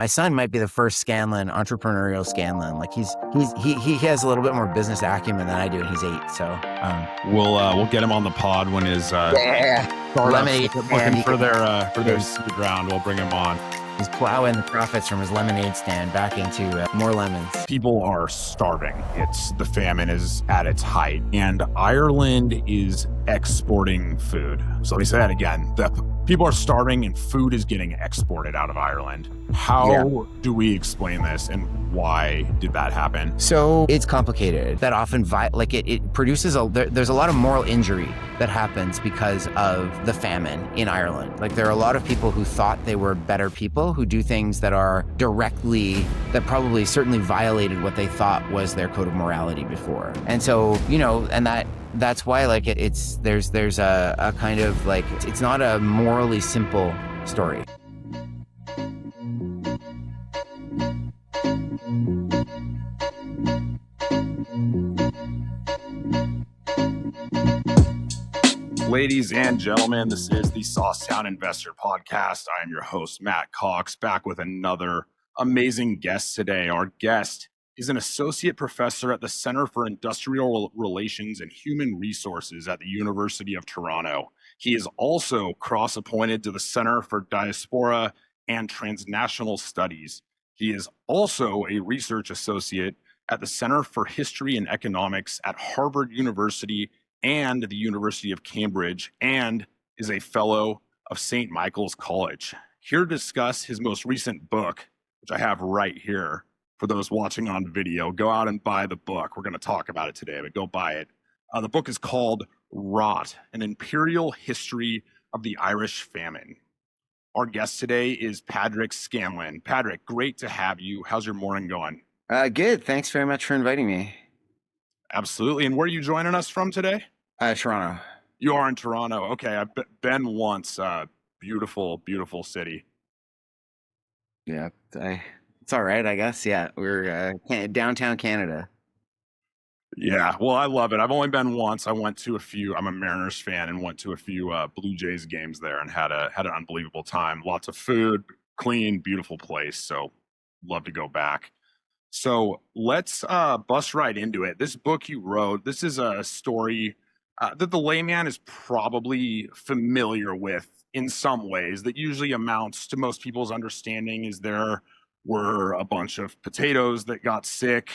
My son might be the first Scanlan, entrepreneurial Scanlan. Like he has a little bit more business acumen than I do, and he's 8. So we'll get him on the pod when his startups lemonade stand. looking for their seed round. We'll bring him on. He's plowing the profits from his lemonade stand back into more lemons. People are starving. The famine is at its height, and Ireland is exporting food. So let me say that again. People are starving and food is getting exported out of Ireland. How do we explain this, and why did that happen? So it's complicated. That often it produces there's a lot of moral injury that happens because of the famine in Ireland. Like there are a lot of people who thought they were better people who do things that that probably certainly violated what they thought was their code of morality before. And so, and that's why there's a kind of it's not a morally simple story. Ladies and gentlemen, this is the Saucetown Investor Podcast. I am your host, Matt Cox, back with another amazing guest today. Our guest is an associate professor at the Center for Industrial Relations and Human Resources at the University of Toronto. He is also cross-appointed to the Center for Diaspora and Transnational Studies. He is also a research associate at the Center for History and Economics at Harvard University and the University of Cambridge, and is a fellow of St. Michael's College. Here to discuss his most recent book, which I have right here for those watching on video. Go out and buy the book. We're going to talk about it today, but go buy it. The book is called Rot, An Imperial History of the Irish Famine. Our guest today is Padraic Scanlan. Padraic, great to have you. How's your morning going? Good. Thanks very much for inviting me. Absolutely. And where are you joining us from today? Toronto. You are in Toronto. Okay. I've been once. Beautiful, beautiful city. Yeah. It's all right, I guess. Yeah. We're downtown Canada. Yeah. Well, I love it. I've only been once. I went to a few. I'm a Mariners fan and went to a few Blue Jays games there and had an unbelievable time. Lots of food, clean, beautiful place. So love to go back. So let's bust right into it. This book you wrote, this is a story that the layman is probably familiar with in some ways, that usually amounts to most people's understanding is there were a bunch of potatoes that got sick.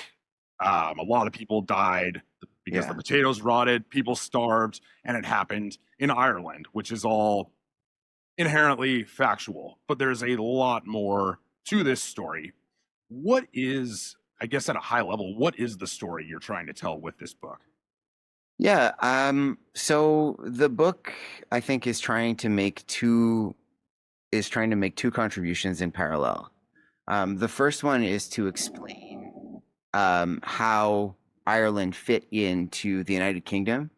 A lot of people died because the potatoes rotted, people starved, and it happened in Ireland, which is all inherently factual. But there's a lot more to this story. What is, I guess at a high level, what is the story you're trying to tell with this book? Yeah. So the book, I think, is trying to make two contributions in parallel. The first one is to explain how Ireland fit into the United Kingdom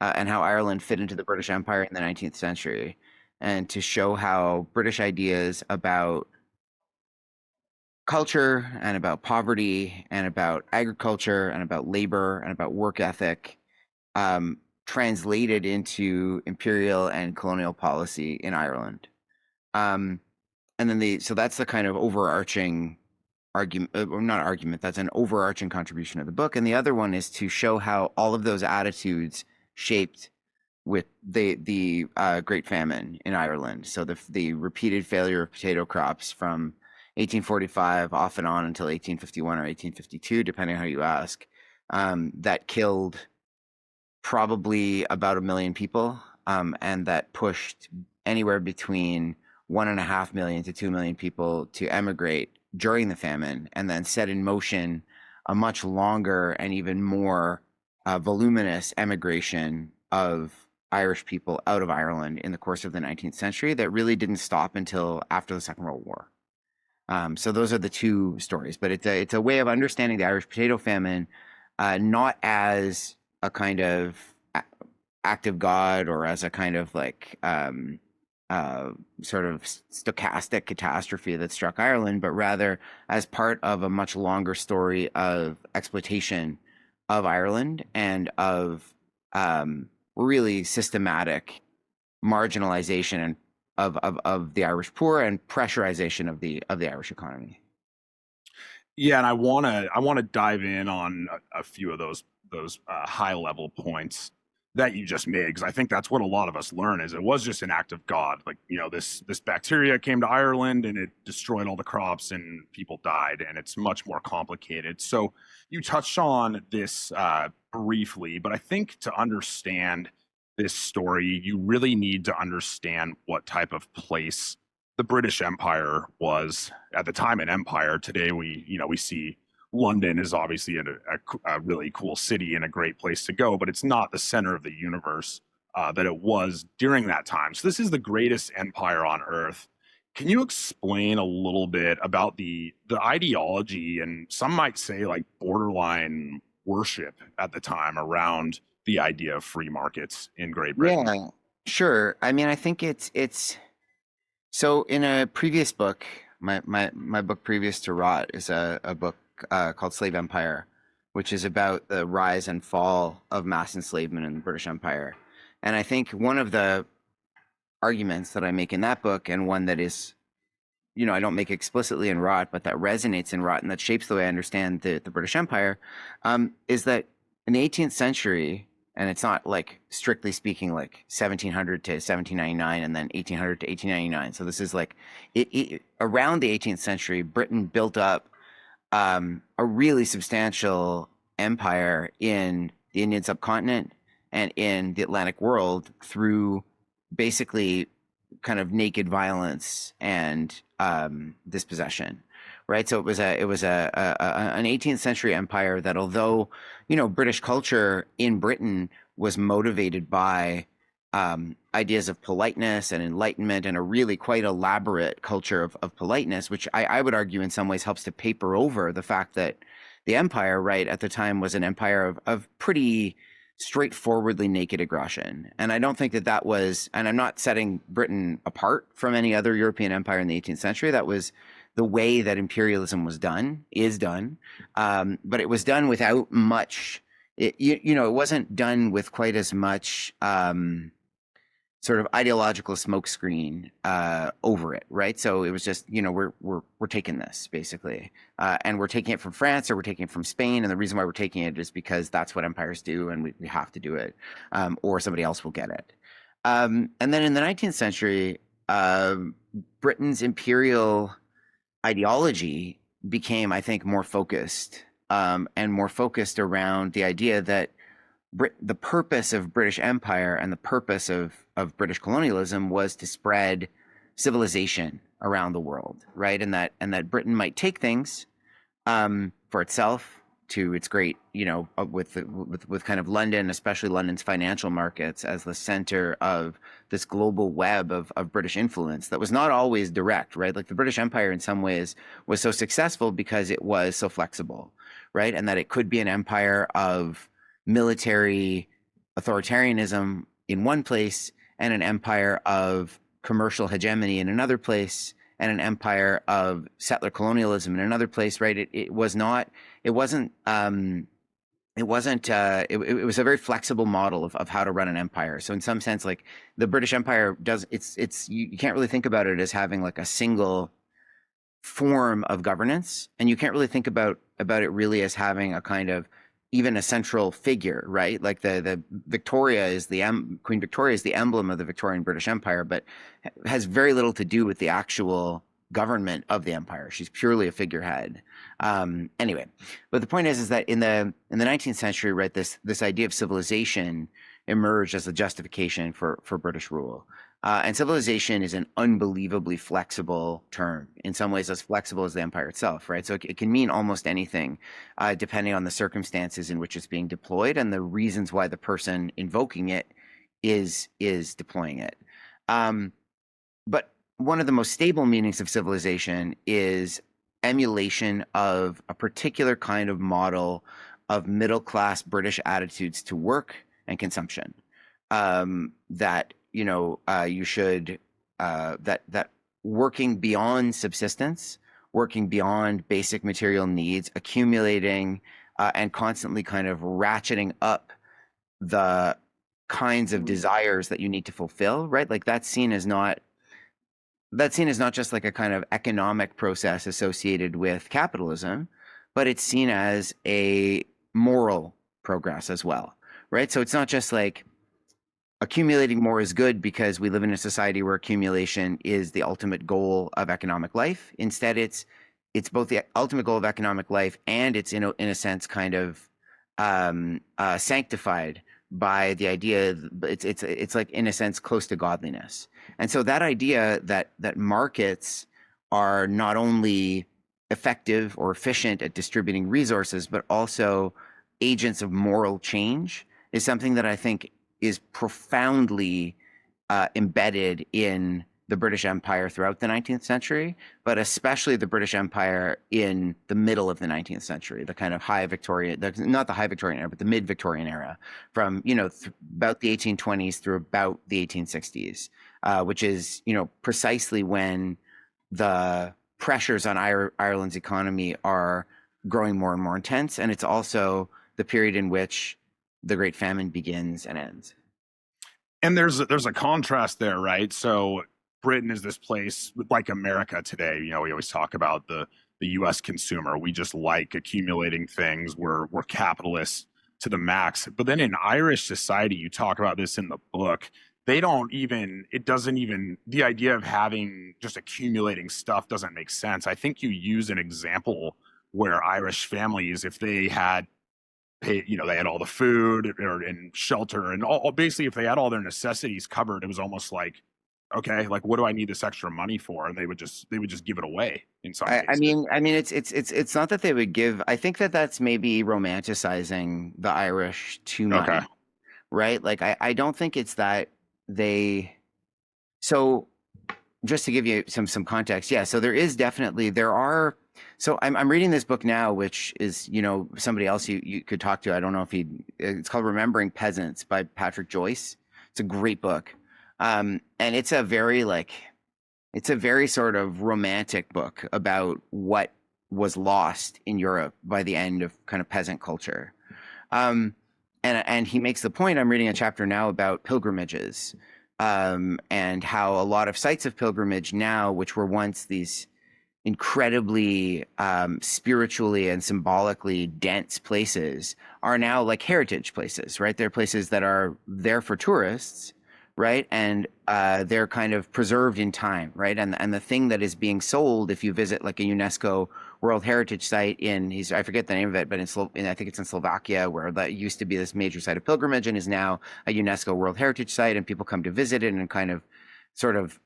and how Ireland fit into the British Empire in the 19th century, and to show how British ideas about culture and about poverty and about agriculture and about labor and about work ethic translated into imperial and colonial policy in Ireland. And then so that's the kind of overarching argument, or not argument, that's an overarching contribution of the book. And the other one is to show how all of those attitudes shaped with the Great Famine in Ireland. So the repeated failure of potato crops from 1845 off and on until 1851 or 1852, depending on how you ask, that killed probably about 1 million people, and that pushed anywhere between 1.5 million to 2 million people to emigrate during the famine, and then set in motion a much longer and even more voluminous emigration of Irish people out of Ireland in the course of the 19th century that really didn't stop until after the Second World War. So those are the two stories, but it's a way of understanding the Irish potato famine, not as a kind of act of God or as a kind of sort of stochastic catastrophe that struck Ireland, but rather as part of a much longer story of exploitation of Ireland and of really systematic marginalization of the Irish poor and pressurization of the Irish economy. Yeah, and I wanna dive in on a few of those high level points that you just made, because I think that's what a lot of us learn is it was just an act of God. Like, this bacteria came to Ireland and it destroyed all the crops and people died, and it's much more complicated. So you touched on this briefly, but I think to understand this story, you really need to understand what type of place the British Empire was at the time an empire. Today we see London is obviously a really cool city and a great place to go, but it's not the center of the universe that it was during that time. So this is the greatest empire on earth. Can you explain a little bit about the ideology and some might say like borderline worship at the time around the idea of free markets in Great Britain? Yeah, sure. I mean, I think it's so in a previous book, my book previous to Rot is a book called Slave Empire, which is about the rise and fall of mass enslavement in the British Empire. And I think one of the arguments that I make in that book, and one that is, I don't make explicitly in Rot, but that resonates in Rot and that shapes the way I understand the British Empire, is that in the 18th century, and it's not like strictly speaking like 1700 to 1799 and then 1800 to 1899. So this is like around the 18th century, Britain built up a really substantial empire in the Indian subcontinent and in the Atlantic world through basically kind of naked violence and dispossession, right? So it was an 18th century empire that, although British culture in Britain was motivated by ideas of politeness and enlightenment and a really quite elaborate culture of politeness, which I would argue in some ways helps to paper over the fact that the empire, right, at the time was an empire of pretty straightforwardly naked aggression. And I don't think that was, and I'm not setting Britain apart from any other European empire in the 18th century. That was the way that imperialism is done. But it was done without much, it wasn't done with quite as much sort of ideological smokescreen over it, right? So it was just, we're taking this basically, and we're taking it from France or we're taking it from Spain, and the reason why we're taking it is because that's what empires do, and we have to do it, or somebody else will get it. And then in the 19th century, Britain's imperial ideology became, I think, more focused, and more focused around the idea that the purpose of British Empire and the purpose of British colonialism was to spread civilization around the world, right? And that Britain might take things for itself to its great, with kind of London, especially London's financial markets, as the center of this global web of British influence that was not always direct, right? Like the British Empire in some ways was so successful because it was so flexible, right? And that it could be an empire of military authoritarianism in one place and an empire of commercial hegemony in another place and an empire of settler colonialism in another place, right? It was a very flexible model of how to run an empire. So in some sense, like the British Empire you can't really think about it as having like a single form of governance, and you can't really think about it really as having a kind of even a central figure, right? Like the Victoria is Queen Victoria is the emblem of the Victorian British Empire, but has very little to do with the actual government of the empire. She's purely a figurehead. Anyway, but the point is that in the 19th century, right, this idea of civilization emerged as a justification for British rule. And civilization is an unbelievably flexible term, in some ways as flexible as the empire itself, right? So it can mean almost anything, depending on the circumstances in which it's being deployed and the reasons why the person invoking it is deploying it. But one of the most stable meanings of civilization is emulation of a particular kind of model of middle-class British attitudes to work and consumption. That you should that working beyond subsistence, working beyond basic material needs, accumulating and constantly kind of ratcheting up the kinds of desires that you need to fulfill, right? Like that's seen as not that's seen as not just like a kind of economic process associated with capitalism, but it's seen as a moral progress as well, right? So it's not just like accumulating more is good because we live in a society where accumulation is the ultimate goal of economic life. Instead, it's both the ultimate goal of economic life and it's in a sense kind of sanctified by the idea. It's like in a sense close to godliness. And so that idea that markets are not only effective or efficient at distributing resources, but also agents of moral change is something that I think is profoundly embedded in the British Empire throughout the 19th century, but especially the British Empire in the middle of the 19th century, the kind of high Victorian, not the high Victorian era, but the mid Victorian era, from about the 1820s through about the 1860s, which is precisely when the pressures on Ireland's economy are growing more and more intense, and it's also the period in which the Great Famine begins and ends. And there's a contrast there, right? So Britain is this place like America today. We always talk about the U.S. consumer. We just like accumulating things. We're capitalists to the max. But then in Irish society, you talk about this in the book. They don't even. It doesn't even. The idea of having just accumulating stuff doesn't make sense. I think you use an example where Irish families, if they had pay, they had all the food and shelter and all basically if they had all their necessities covered, it was almost like, okay, like what do I need this extra money for? And they would just give it away in some I cases. mean, it's not that they would give. I think that that's maybe romanticizing the Irish too Okay. much, right? Like I don't think it's that they. So just to give you some context, yeah. So there are. So I'm reading this book now, which is somebody else you could talk to. I don't know if he. It's called Remembering Peasants by Patrick Joyce. It's a great book, and it's a very sort of romantic book about what was lost in Europe by the end of kind of peasant culture. And he makes the point. I'm reading a chapter now about pilgrimages, and how a lot of sites of pilgrimage now, which were once these incredibly spiritually and symbolically dense places, are now like heritage places, right? They're places that are there for tourists, right? And they're kind of preserved in time, right? And the thing that is being sold, if you visit like a UNESCO World Heritage Site I forget the name of it, but I think it's in Slovakia, where that used to be this major site of pilgrimage and is now a UNESCO World Heritage Site, and people come to visit it and kind of sort of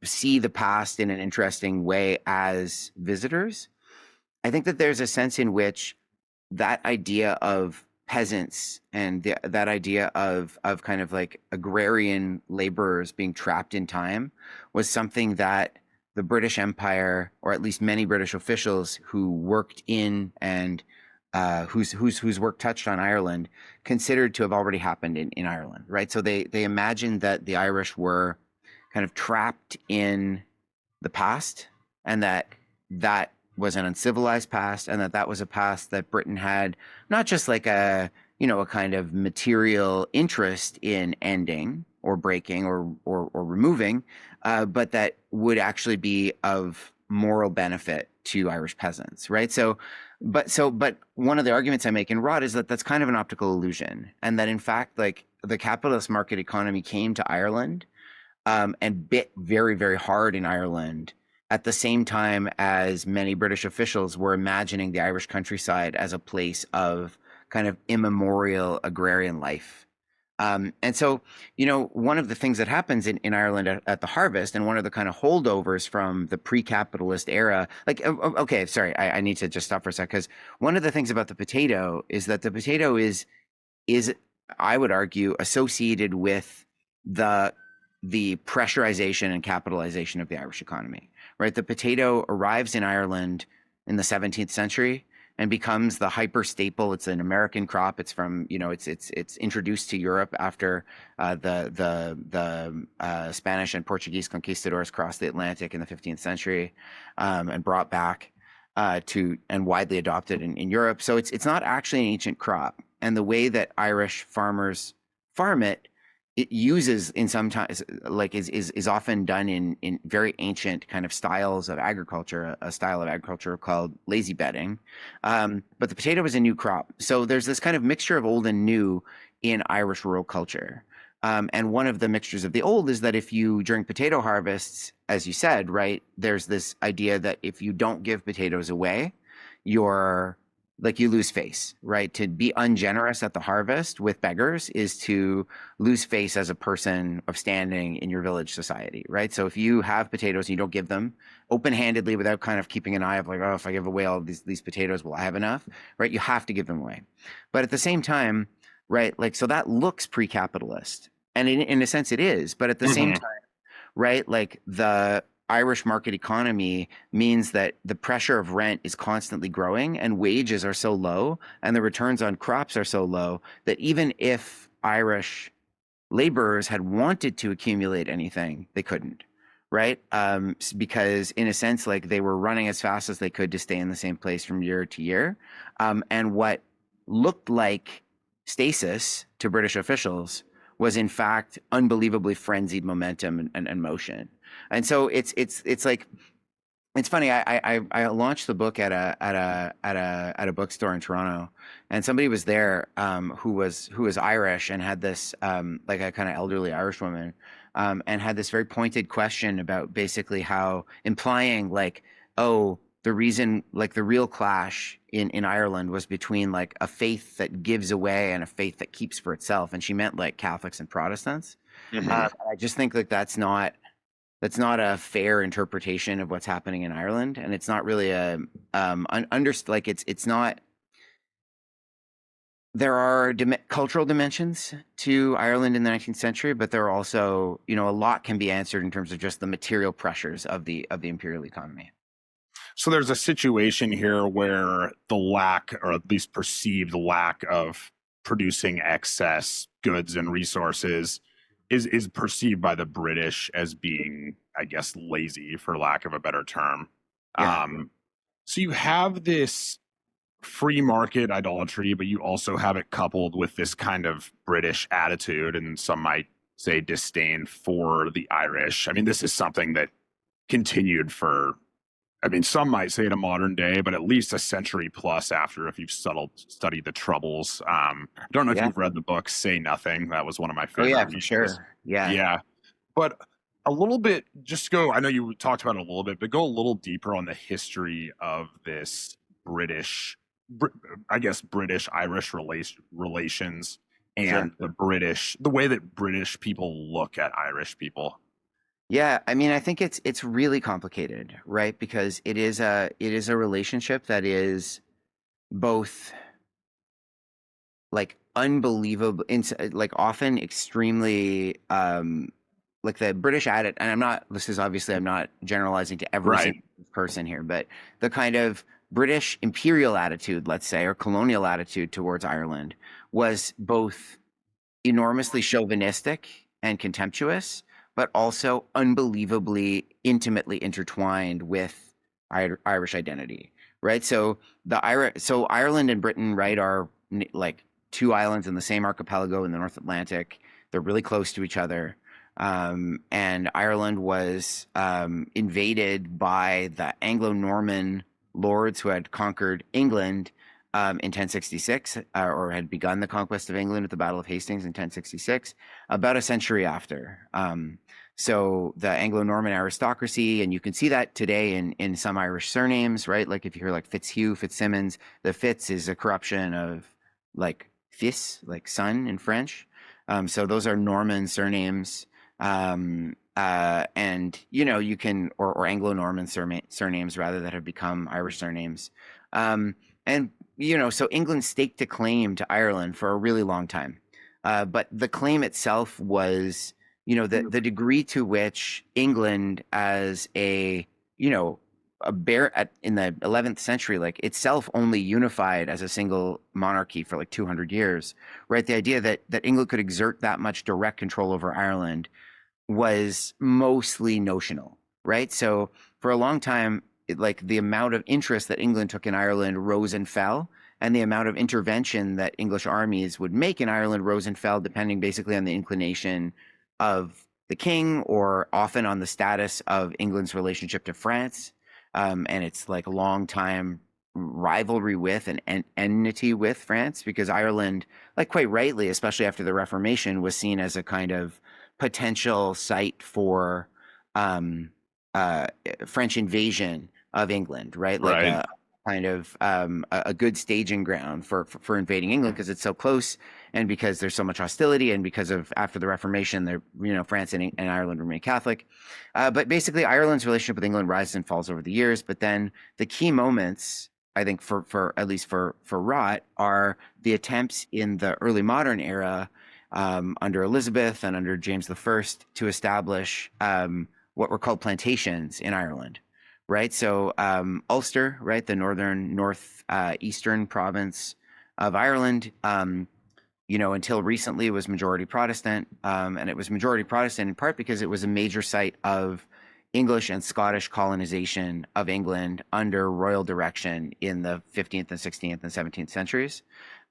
see the past in an interesting way as visitors. I think that there's a sense in which that idea of peasants and that idea of kind of like agrarian laborers being trapped in time was something that the British Empire, or at least many British officials who worked in and whose work touched on Ireland, considered to have already happened in Ireland, right? So they imagined that the Irish were kind of trapped in the past, and that was an uncivilized past, and that was a past that Britain had not just like a kind of material interest in ending or breaking or removing, but that would actually be of moral benefit to Irish peasants, right? But one of the arguments I make in Rod is that that's kind of an optical illusion, and that in fact, like the capitalist market economy came to Ireland, and bit very, very hard in Ireland at the same time as many British officials were imagining the Irish countryside as a place of kind of immemorial agrarian life. And so, one of the things that happens in Ireland at the harvest, and one of the kind of holdovers from the pre-capitalist era, like, okay, sorry, I need to just stop for a sec, because one of the things about the potato is that the potato is, I would argue, associated with the pressurization and capitalization of the Irish economy, right? The potato arrives in Ireland in the 17th century and becomes the hyper staple. It's an American crop. It's from, it's introduced to Europe after the Spanish and Portuguese conquistadors crossed the Atlantic in the 15th century, and brought back and widely adopted in Europe. So it's not actually an ancient crop. And the way that Irish farmers farm it it uses in sometimes like is often done in very ancient kind of styles of agriculture, a style of agriculture called lazy bedding. But the potato is a new crop, so there's this kind of mixture of old and new in Irish rural culture. And one of the mixtures of the old is that if you, during potato harvests, as you said, right, there's this idea that if you don't give potatoes away, you're like you lose face, right? To be ungenerous at the harvest with beggars is to lose face as a person of standing in your village society, right? So if you have potatoes and you don't give them open-handedly without kind of keeping an eye of like, oh, if I give away all these potatoes, will I have enough? Right? You have to give them away. But at the same time, right, like so that looks pre-capitalist. And in a sense it is, but at the same Hmm. time, right? Like the Irish market economy means that the pressure of rent is constantly growing and wages are so low and the returns on crops are so low that even if Irish laborers had wanted to accumulate anything, they couldn't, right? Because in a sense, like they were running as fast as they could to stay in the same place from year to year. And what looked like stasis to British officials was in fact unbelievably frenzied momentum and motion. And so it's like it's funny. I launched the book at a bookstore in Toronto, and somebody was there who was Irish and had this like a kind of elderly Irish woman, and had this very pointed question about basically how implying like, oh, the reason like the real clash in Ireland was between like a faith that gives away and a faith that keeps for itself, and she meant like Catholics and Protestants. Hmm. I just think like that's not a fair interpretation of what's happening in Ireland, and it's not really a like it's not. There are cultural dimensions to Ireland in the 19th century, but there are also, a lot can be answered in terms of just the material pressures of the imperial economy. So there's a situation here where the lack, or at least perceived lack, of producing excess goods and resources is perceived by the British as being, I guess, lazy, for lack of a better term. Yeah, Um, so you have this free market idolatry, but you also have it coupled with this kind of British attitude, and some might say disdain for the Irish. I mean, this is something that continued for, I mean, some might say to modern day, but at least a century plus after, if you've studied the Troubles. I don't know if yeah. you've read the book Say Nothing. That was one of my Oh yeah, favorite for reads. sure. Yeah, Yeah. But a little bit, just go, I know you talked about it a little bit, but go a little deeper on the history of this British, Br- I guess, British Irish relations, sure. and the way that British people look at Irish people. Yeah, I mean, I think it's really complicated, right? Because it is a relationship that is both like unbelievable, like often extremely like the British attitude, and this is obviously, I'm not generalizing to every Right. single person here, but the kind of British imperial attitude, let's say, or colonial attitude towards Ireland was both enormously chauvinistic and contemptuous, but also unbelievably intimately intertwined with Irish identity, right? So Ireland and Britain, right, are like two islands in the same archipelago in the North Atlantic. They're really close to each other. And Ireland was invaded by the Anglo-Norman lords who had conquered England in 1066, or had begun the conquest of England at the Battle of Hastings in 1066, about a century after. So the Anglo-Norman aristocracy, and you can see that today in some Irish surnames, right? Like if you hear like Fitzhugh, Fitzsimmons, the Fitz is a corruption of like fils, like son in French. So those are Norman surnames. And you can, or Anglo-Norman surnames rather, that have become Irish surnames. And so England staked a claim to Ireland for a really long time. But the claim itself was, the degree to which England as a bear in the 11th century, like itself only unified as a single monarchy for like 200 years, right? The idea that England could exert that much direct control over Ireland was mostly notional, right? So for a long time, like the amount of interest that England took in Ireland rose and fell and the amount of intervention that English armies would make in Ireland rose and fell depending basically on the inclination of the king, or often on the status of England's relationship to France, and its like long time rivalry with and enmity with France, because Ireland, like quite rightly, especially after the Reformation, was seen as a kind of potential site for um, uh, French invasion of England, right? Like Right. a kind of a good staging ground for invading England, because it's so close, and because there's so much hostility, and because of after the Reformation, there France and Ireland remain Catholic. But basically, Ireland's relationship with England rises and falls over the years. But then the key moments, I think, for at least for Rot, are the attempts in the early modern era, under Elizabeth and under James I, to establish what were called plantations in Ireland, right? So Ulster, right, the north eastern province of Ireland, until recently was majority Protestant, and it was majority Protestant in part because it was a major site of English and Scottish colonization of England under royal direction in the 15th and 16th and 17th centuries.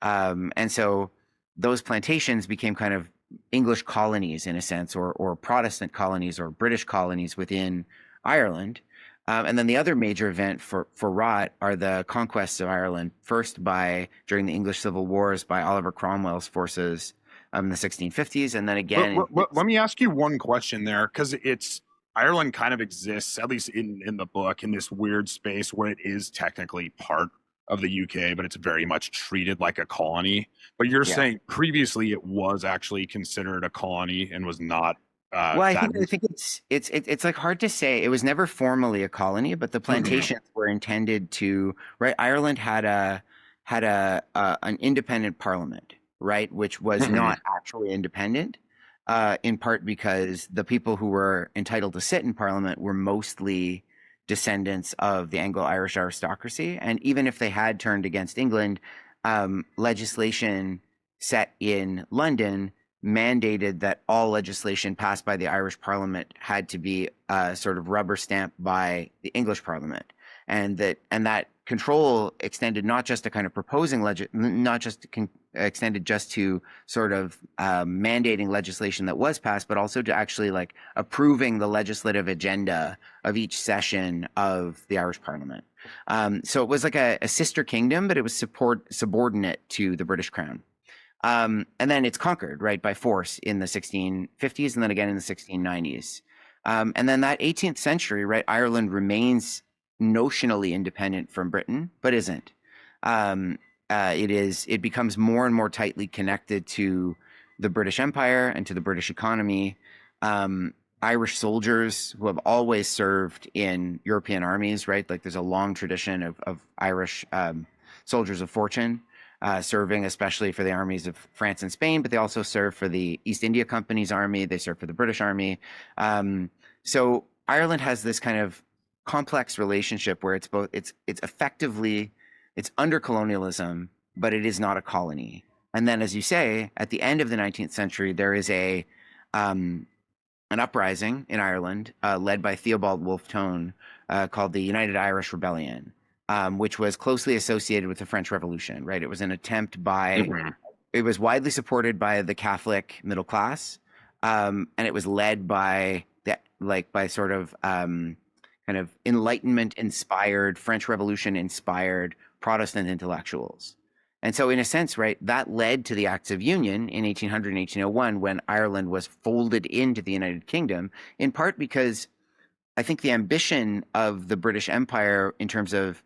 And so those plantations became kind of English colonies in a sense, or Protestant colonies or British colonies within Ireland. And then the other major event for Rot are the conquests of Ireland, first during the English Civil Wars by Oliver Cromwell's forces in the 1650s, and then again. Let me ask you one question there, because it's Ireland kind of exists, at least in the book, in this weird space where it is technically part of the UK, but it's very much treated like a colony. But you're Yeah. saying previously it was actually considered a colony and was not Well, I that. think it's like hard to say. It was never formally a colony, but the Mhm. plantations were intended to, right? Ireland had an independent parliament, right, which was Mhm. not actually independent, in part because the people who were entitled to sit in parliament were mostly descendants of the Anglo-Irish aristocracy, and even if they had turned against England, legislation set in London mandated that all legislation passed by the Irish Parliament had to be sort of rubber stamped by the English Parliament, and that control extended not just to kind of proposing not just extended just to sort of mandating legislation that was passed, but also to actually like approving the legislative agenda of each session of the Irish Parliament. So it was like a sister kingdom, but it was subordinate to the British Crown. And then it's conquered, right, by force in the 1650s and then again in the 1690s. And then that 18th century, right, Ireland remains notionally independent from Britain, but isn't. It becomes more and more tightly connected to the British Empire and to the British economy. Irish soldiers who have always served in European armies, right? Like there's a long tradition of Irish soldiers of fortune serving, especially for the armies of France and Spain, but they also serve for the East India Company's army. They serve for the British Army. So Ireland has this kind of complex relationship where it's effectively it's under colonialism, but it is not a colony. And then, as you say, at the end of the 19th century, there is um, an uprising in Ireland led by Theobald Wolfe Tone called the United Irish Rebellion, which was closely associated with the French Revolution. Right, it was an attempt by Mhm. it was widely supported by the Catholic middle class, and it was led by sort of kind of Enlightenment inspired, French Revolution inspired Protestant intellectuals. And so, in a sense, right, that led to the Acts of Union in 1800 and 1801 when Ireland was folded into the United Kingdom, in part because I think the ambition of the British Empire in terms of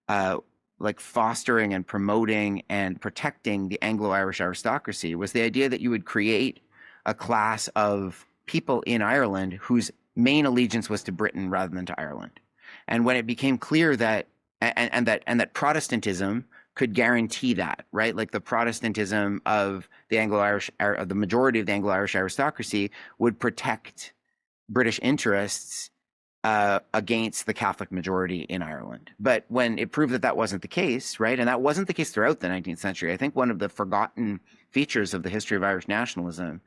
uh, like fostering and promoting and protecting the Anglo-Irish aristocracy was the idea that you would create a class of people in Ireland whose main allegiance was to Britain rather than to Ireland. And when it became clear that and that Protestantism could guarantee that, right? Like the Protestantism of the Anglo-Irish, of the majority of the Anglo-Irish aristocracy would protect British interests against the Catholic majority in Ireland. But when it proved that that wasn't the case, right, and that wasn't the case throughout the 19th century, I think one of the forgotten features of the history of Irish nationalism,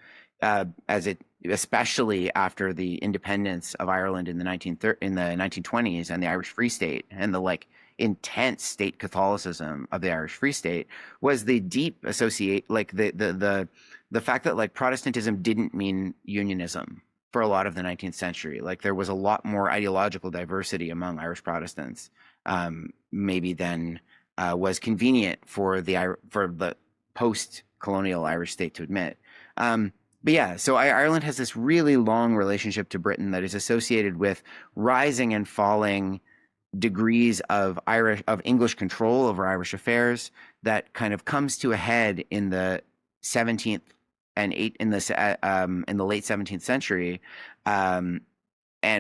especially after the independence of Ireland in the 1920s and the Irish Free State and the like intense state Catholicism of the Irish Free State was the deep associate, like the fact that like Protestantism didn't mean unionism for a lot of the 19th century. Like there was a lot more ideological diversity among Irish Protestants, maybe than was convenient for the post-colonial Irish state to admit. But yeah, so Ireland has this really long relationship to Britain that is associated with rising and falling degrees of English control over Irish affairs that kind of comes to a head in the 17th and in the late 17th century, and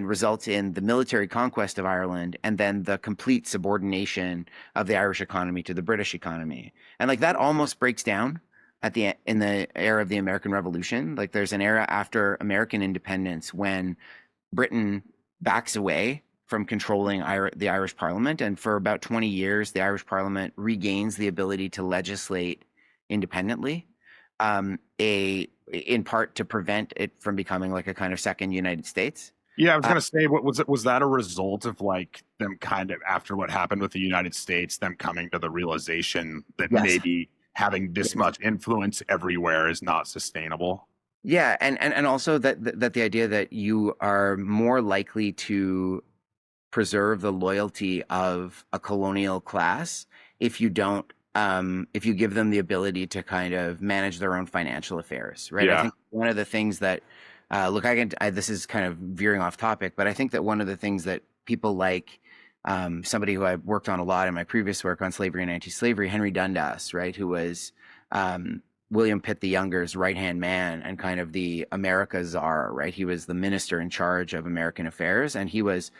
results in the military conquest of Ireland and then the complete subordination of the Irish economy to the British economy. And like that almost breaks down in the era of the American Revolution. Like there's an era after American independence when Britain backs away from controlling the Irish Parliament, and for about 20 years, the Irish Parliament regains the ability to legislate independently, in part to prevent it from becoming like a kind of second United States. Yeah, I was gonna say, what was it? Was that a result of like them kind of after what happened with the United States, them coming to the realization that Yes. maybe having this much influence everywhere is not sustainable? Yeah, and also that the idea that you are more likely to preserve the loyalty of a colonial class if you don't if you give them the ability to kind of manage their own financial affairs, right? I Yeah. think one of the things that look, this is kind of veering off topic, but I think that one of the things that people like somebody who I worked on a lot in my previous work on slavery and anti-slavery, Henry Dundas, right, who was William Pitt the Younger's right-hand man and kind of the America czar, right? He was the minister in charge of American affairs, and he was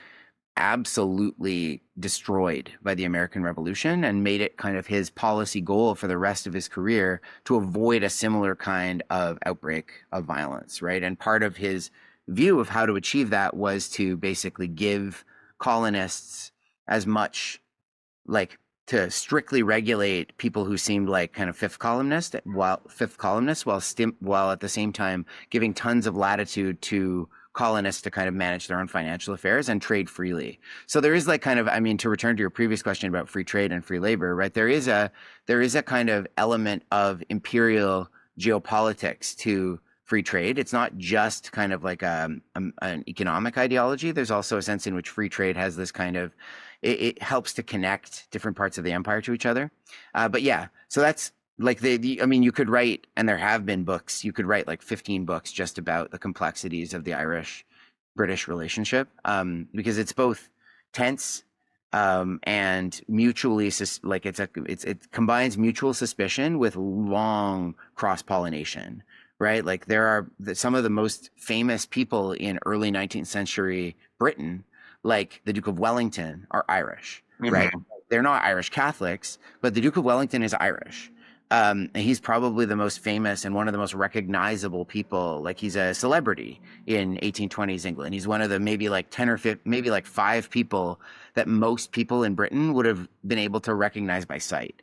absolutely destroyed by the American Revolution and made it kind of his policy goal for the rest of his career to avoid a similar kind of outbreak of violence, right? And part of his view of how to achieve that was to basically give colonists as much, like, to strictly regulate people who seemed like kind of fifth columnists while at the same time giving tons of latitude to colonists to kind of manage their own financial affairs and trade freely. So there is like kind of, I mean, to return to your previous question about free trade and free labor, right? There is a kind of element of imperial geopolitics to free trade. It's not just kind of like an economic ideology. There's also a sense in which free trade has this kind of, it helps to connect different parts of the empire to each other. But yeah, so that's like I mean, you could write, and there have been books, you could write like 15 books just about the complexities of the Irish British relationship, because it's both tense and mutually like it combines mutual suspicion with long cross pollination, right? Like there are some of the most famous people in early 19th century Britain, like the Duke of Wellington, are Irish, right? Mm-hmm. They're not Irish Catholics, but the Duke of Wellington is Irish. And he's probably the most famous and one of the most recognizable people. Like he's a celebrity in 1820s England. He's one of the maybe like 10 or 15, maybe like 5 people that most people in Britain would have been able to recognize by sight,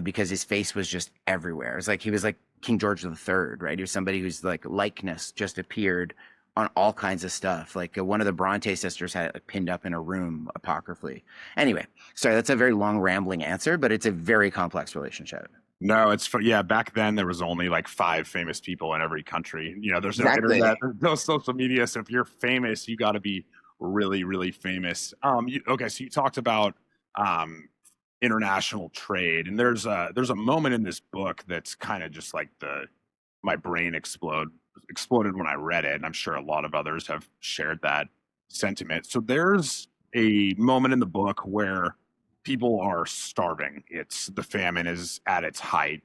because his face was just everywhere. It's like he was like King George III, right? He was somebody whose like likeness just appeared on all kinds of stuff. Like one of the Bronte sisters had it like, pinned up in a room apocryphally. Anyway, sorry, that's a very long rambling answer, but it's a very complex relationship. No, yeah. Back then, there was only like 5 famous people in every country. You know, there's no Exactly. internet, there's no social media. So if you're famous, you got to be really, really famous. Okay, so you talked about international trade, and there's a moment in this book that's kind of just like my brain exploded when I read it, and I'm sure a lot of others have shared that sentiment. So there's a moment in the book where people are starving. The famine is at its height,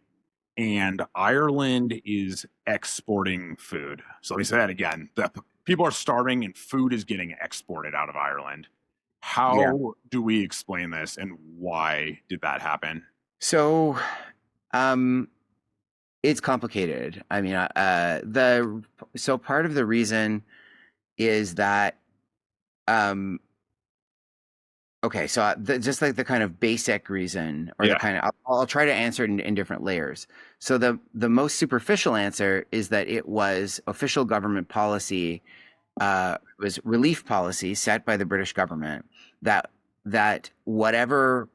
and Ireland is exporting food. So let me say that again. The people are starving and food is getting exported out of Ireland. Yeah. How do we explain this, and why did that happen? So, it's complicated. I mean, so part of the reason is that, okay, so just like the kind of basic reason, or the kind of, I'll try to answer it in different layers. So the most superficial answer is that it was official government policy, was relief policy set by the British government that whatever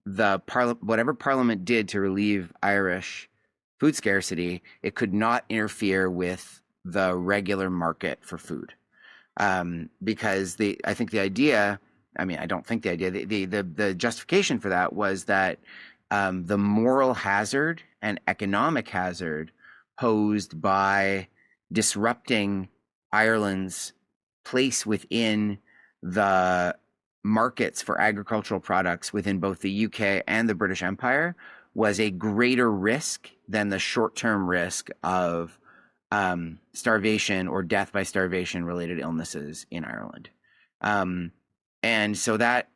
whatever Parliament did to relieve Irish food scarcity, it could not interfere with the regular market for food. Because I think the idea, I mean, I don't think the idea, the justification for that was that the moral hazard and economic hazard posed by disrupting Ireland's place within the markets for agricultural products within both the UK and the British Empire was a greater risk than the short-term risk of starvation or death by starvation related illnesses in Ireland. And so that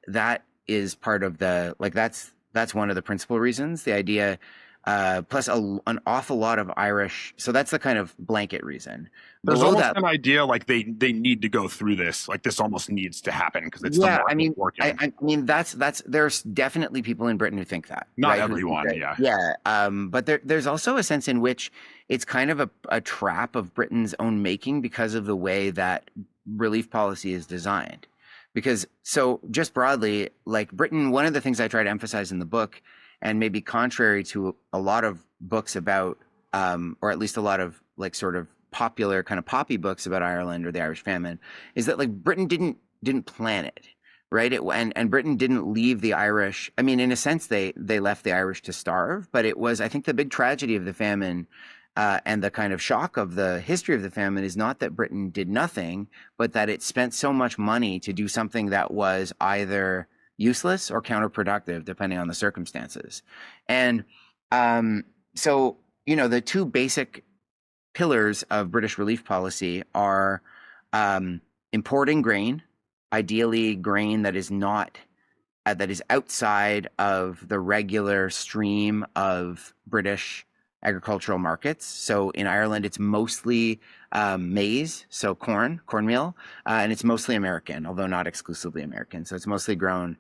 is part of the, like, that's one of the principal reasons. The idea, plus an awful lot of Irish. So that's the kind of blanket reason. There's Below almost that, an idea like they need to go through this. Like this almost needs to happen because it's the yeah, I market mean, working. I mean that's there's definitely people in Britain who think that, Not right? Who think everyone, that, yeah. yeah. But there's also a sense in which it's kind of a trap of Britain's own making because of the way that relief policy is designed. Because so just broadly, like Britain, one of the things I try to emphasize in the book, and maybe contrary to a lot of books about, or at least a lot of like sort of popular kind of poppy books about Ireland or the Irish famine, is that like Britain didn't plan it, right? And Britain didn't leave the Irish. I mean, in a sense, they left the Irish to starve, but it was, I think, the big tragedy of the famine. And the kind of shock of the history of the famine is not that Britain did nothing, but that it spent so much money to do something that was either useless or counterproductive, depending on the circumstances. And so, the two basic pillars of British relief policy are importing grain, ideally grain that is not that is outside of the regular stream of British agricultural markets. So in Ireland, it's mostly maize, so cornmeal, and it's mostly American, although not exclusively American. So it's mostly grown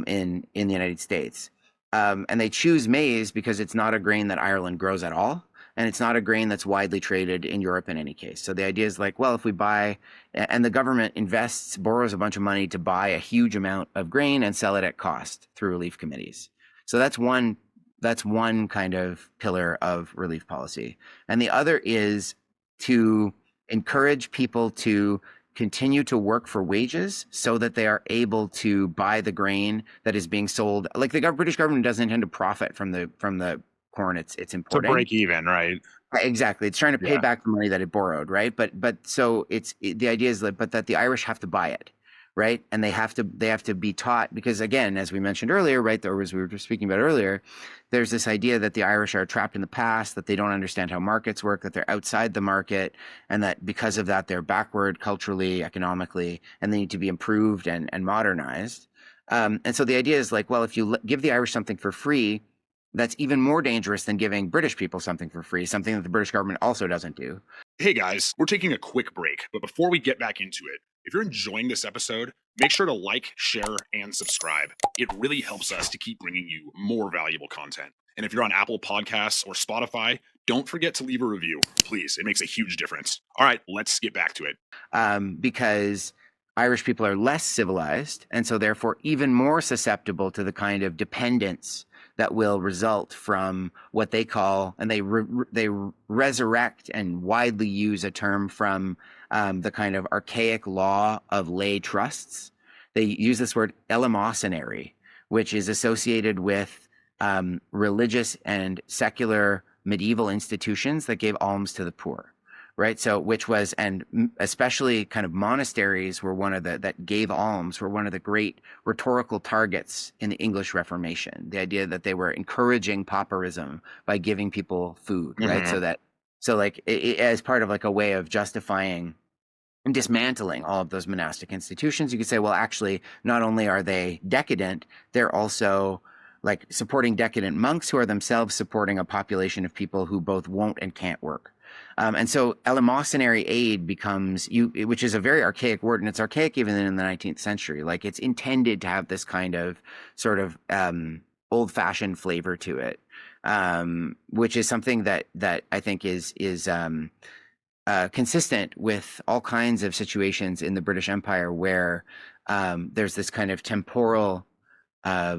in the United States. And they choose maize because it's not a grain that Ireland grows at all. And it's not a grain that's widely traded in Europe in any case. So the idea is like, well, if we buy, and the government borrows a bunch of money to buy a huge amount of grain and sell it at cost through relief committees. So that's one kind of pillar of relief policy. And the other is to encourage people to continue to work for wages so that they are able to buy the grain that is being sold. Like the British government doesn't intend to profit from the corn it's To importing. break even, right? Exactly. It's trying to pay Yeah. back the money that it borrowed, right? But so the idea is that, but that the Irish have to buy it, right? And they have to be taught, because again, as we mentioned earlier, right, or as we were just speaking about earlier, there's this idea that the Irish are trapped in the past, that they don't understand how markets work, that they're outside the market, and that because of that, they're backward culturally, economically, and they need to be improved and modernized. And so the idea is like, well, if you give the Irish something for free, that's even more dangerous than giving British people something for free, something that the British government also doesn't do. Hey guys, we're taking a quick break, but before we get back into it, if you're enjoying this episode, make sure to like, share, and subscribe. It really helps us to keep bringing you more valuable content. And if you're on Apple Podcasts or Spotify, don't forget to leave a review. Please, it makes a huge difference. All right, let's get back to it. Because Irish people are less civilized, and so therefore even more susceptible to the kind of dependence that will result from what they call, and they resurrect and widely use a term from the kind of archaic law of lay trusts. They use this word eleemosynary, which is associated with religious and secular medieval institutions that gave alms to the poor. Right. So which was, and especially kind of monasteries were that gave alms were one of the great rhetorical targets in the English Reformation. The idea that they were encouraging pauperism by giving people food. Right. Mhm. So like as part of like a way of justifying and dismantling all of those monastic institutions, you could say, well, actually, not only are they decadent, they're also like supporting decadent monks who are themselves supporting a population of people who both won't and can't work. And so eleemosynary aid becomes which is a very archaic word, and it's archaic even in the 19th century. Like it's intended to have this kind of sort of old-fashioned flavor to it, which is something that I think is consistent with all kinds of situations in the British Empire where there's this kind of temporal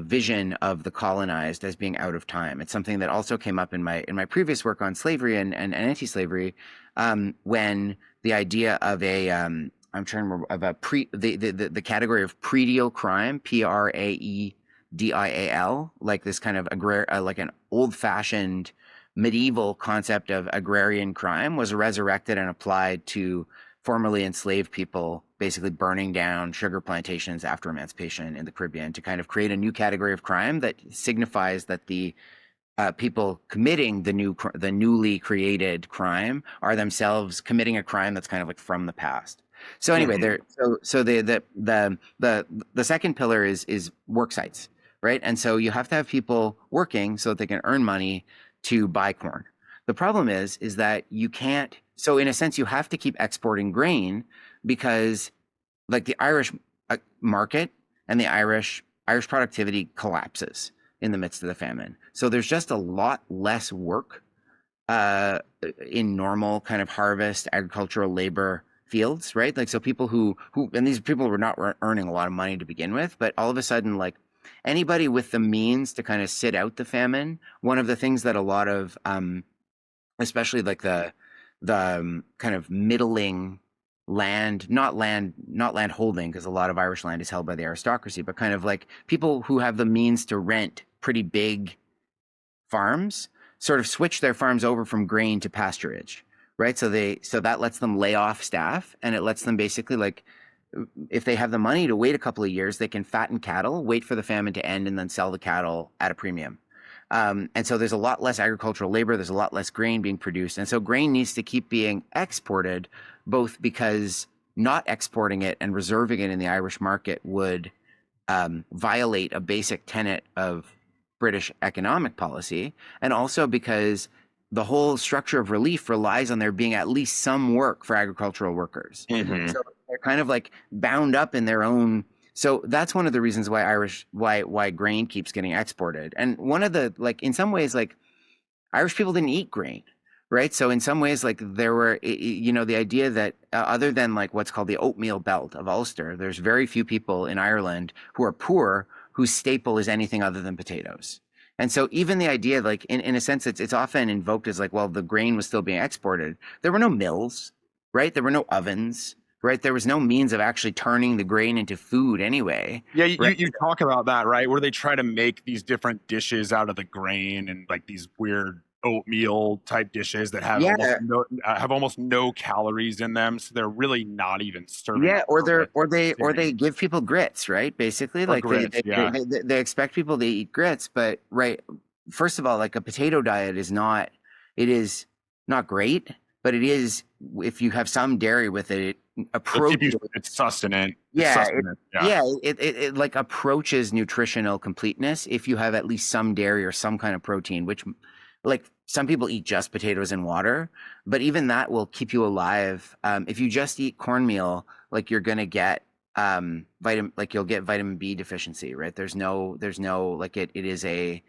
vision of the colonized as being out of time. It's something that also came up in my previous work on slavery and anti-slavery, when the idea of a I'm trying to remember of a the category of predial crime, Praedial, like this kind of like an old-fashioned medieval concept of agrarian crime, was resurrected and applied to formerly enslaved people, basically burning down sugar plantations after emancipation in the Caribbean, to kind of create a new category of crime that signifies that the people committing the newly created crime are themselves committing a crime that's kind of like from the past. So anyway, Mhm. the second pillar is work sites, right? And so you have to have people working so that they can earn money to buy corn. The problem is that you can't. So in a sense, you have to keep exporting grain, because like the Irish market and the Irish productivity collapses in the midst of the famine. So there's just a lot less work uh, in normal kind of harvest agricultural labor fields, right? Like, so people who and these people were not earning a lot of money to begin with, but all of a sudden, like, anybody with the means to kind of sit out the famine. One of the things that a lot of especially like the kind of middling not land holding, because a lot of Irish land is held by the aristocracy, but kind of like people who have the means to rent pretty big farms sort of switch their farms over from grain to pasturage, right? So that lets them lay off staff, and it lets them basically, like, if they have the money to wait a couple of years, they can fatten cattle, wait for the famine to end, and then sell the cattle at a premium. And so there's a lot less agricultural labor, there's a lot less grain being produced. And so grain needs to keep being exported, both because not exporting it and reserving it in the Irish market would violate a basic tenet of British economic policy, and also because the whole structure of relief relies on there being at least some work for agricultural workers. Mhm. So they're kind of like bound up in their own. So that's one of the reasons why grain keeps getting exported. And one of the, like, in some ways, like, Irish people didn't eat grain, right? So in some ways, like, there were, the idea that other than like what's called the oatmeal belt of Ulster, there's very few people in Ireland who are poor whose staple is anything other than potatoes. And so even the idea, like, in a sense, it's often invoked as like, well, the grain was still being exported. There were no mills, right? There were no ovens, right? There was no means of actually turning the grain into food anyway, Yeah, you, right? you talk about that, right? Where they try to make these different dishes out of the grain and like these weird oatmeal type dishes that Yeah, have almost no calories in them, so they're really not even serving yeah, a or purpose. they give people grits, right? Basically, Or like grits, yeah. they expect people to eat grits, but right, first of all, like, a potato diet is not, it is not great, but it is, if you have some dairy with it, It'll keep you. approaches, It's sustenance. It's yeah, sustenance. Yeah. yeah, it like approaches nutritional completeness if you have at least some dairy or some kind of protein, which, like, some people eat just potatoes and water, but even that will keep you alive. If you just eat cornmeal, like, you're gonna get you'll get vitamin B deficiency, right? There's no like, it is a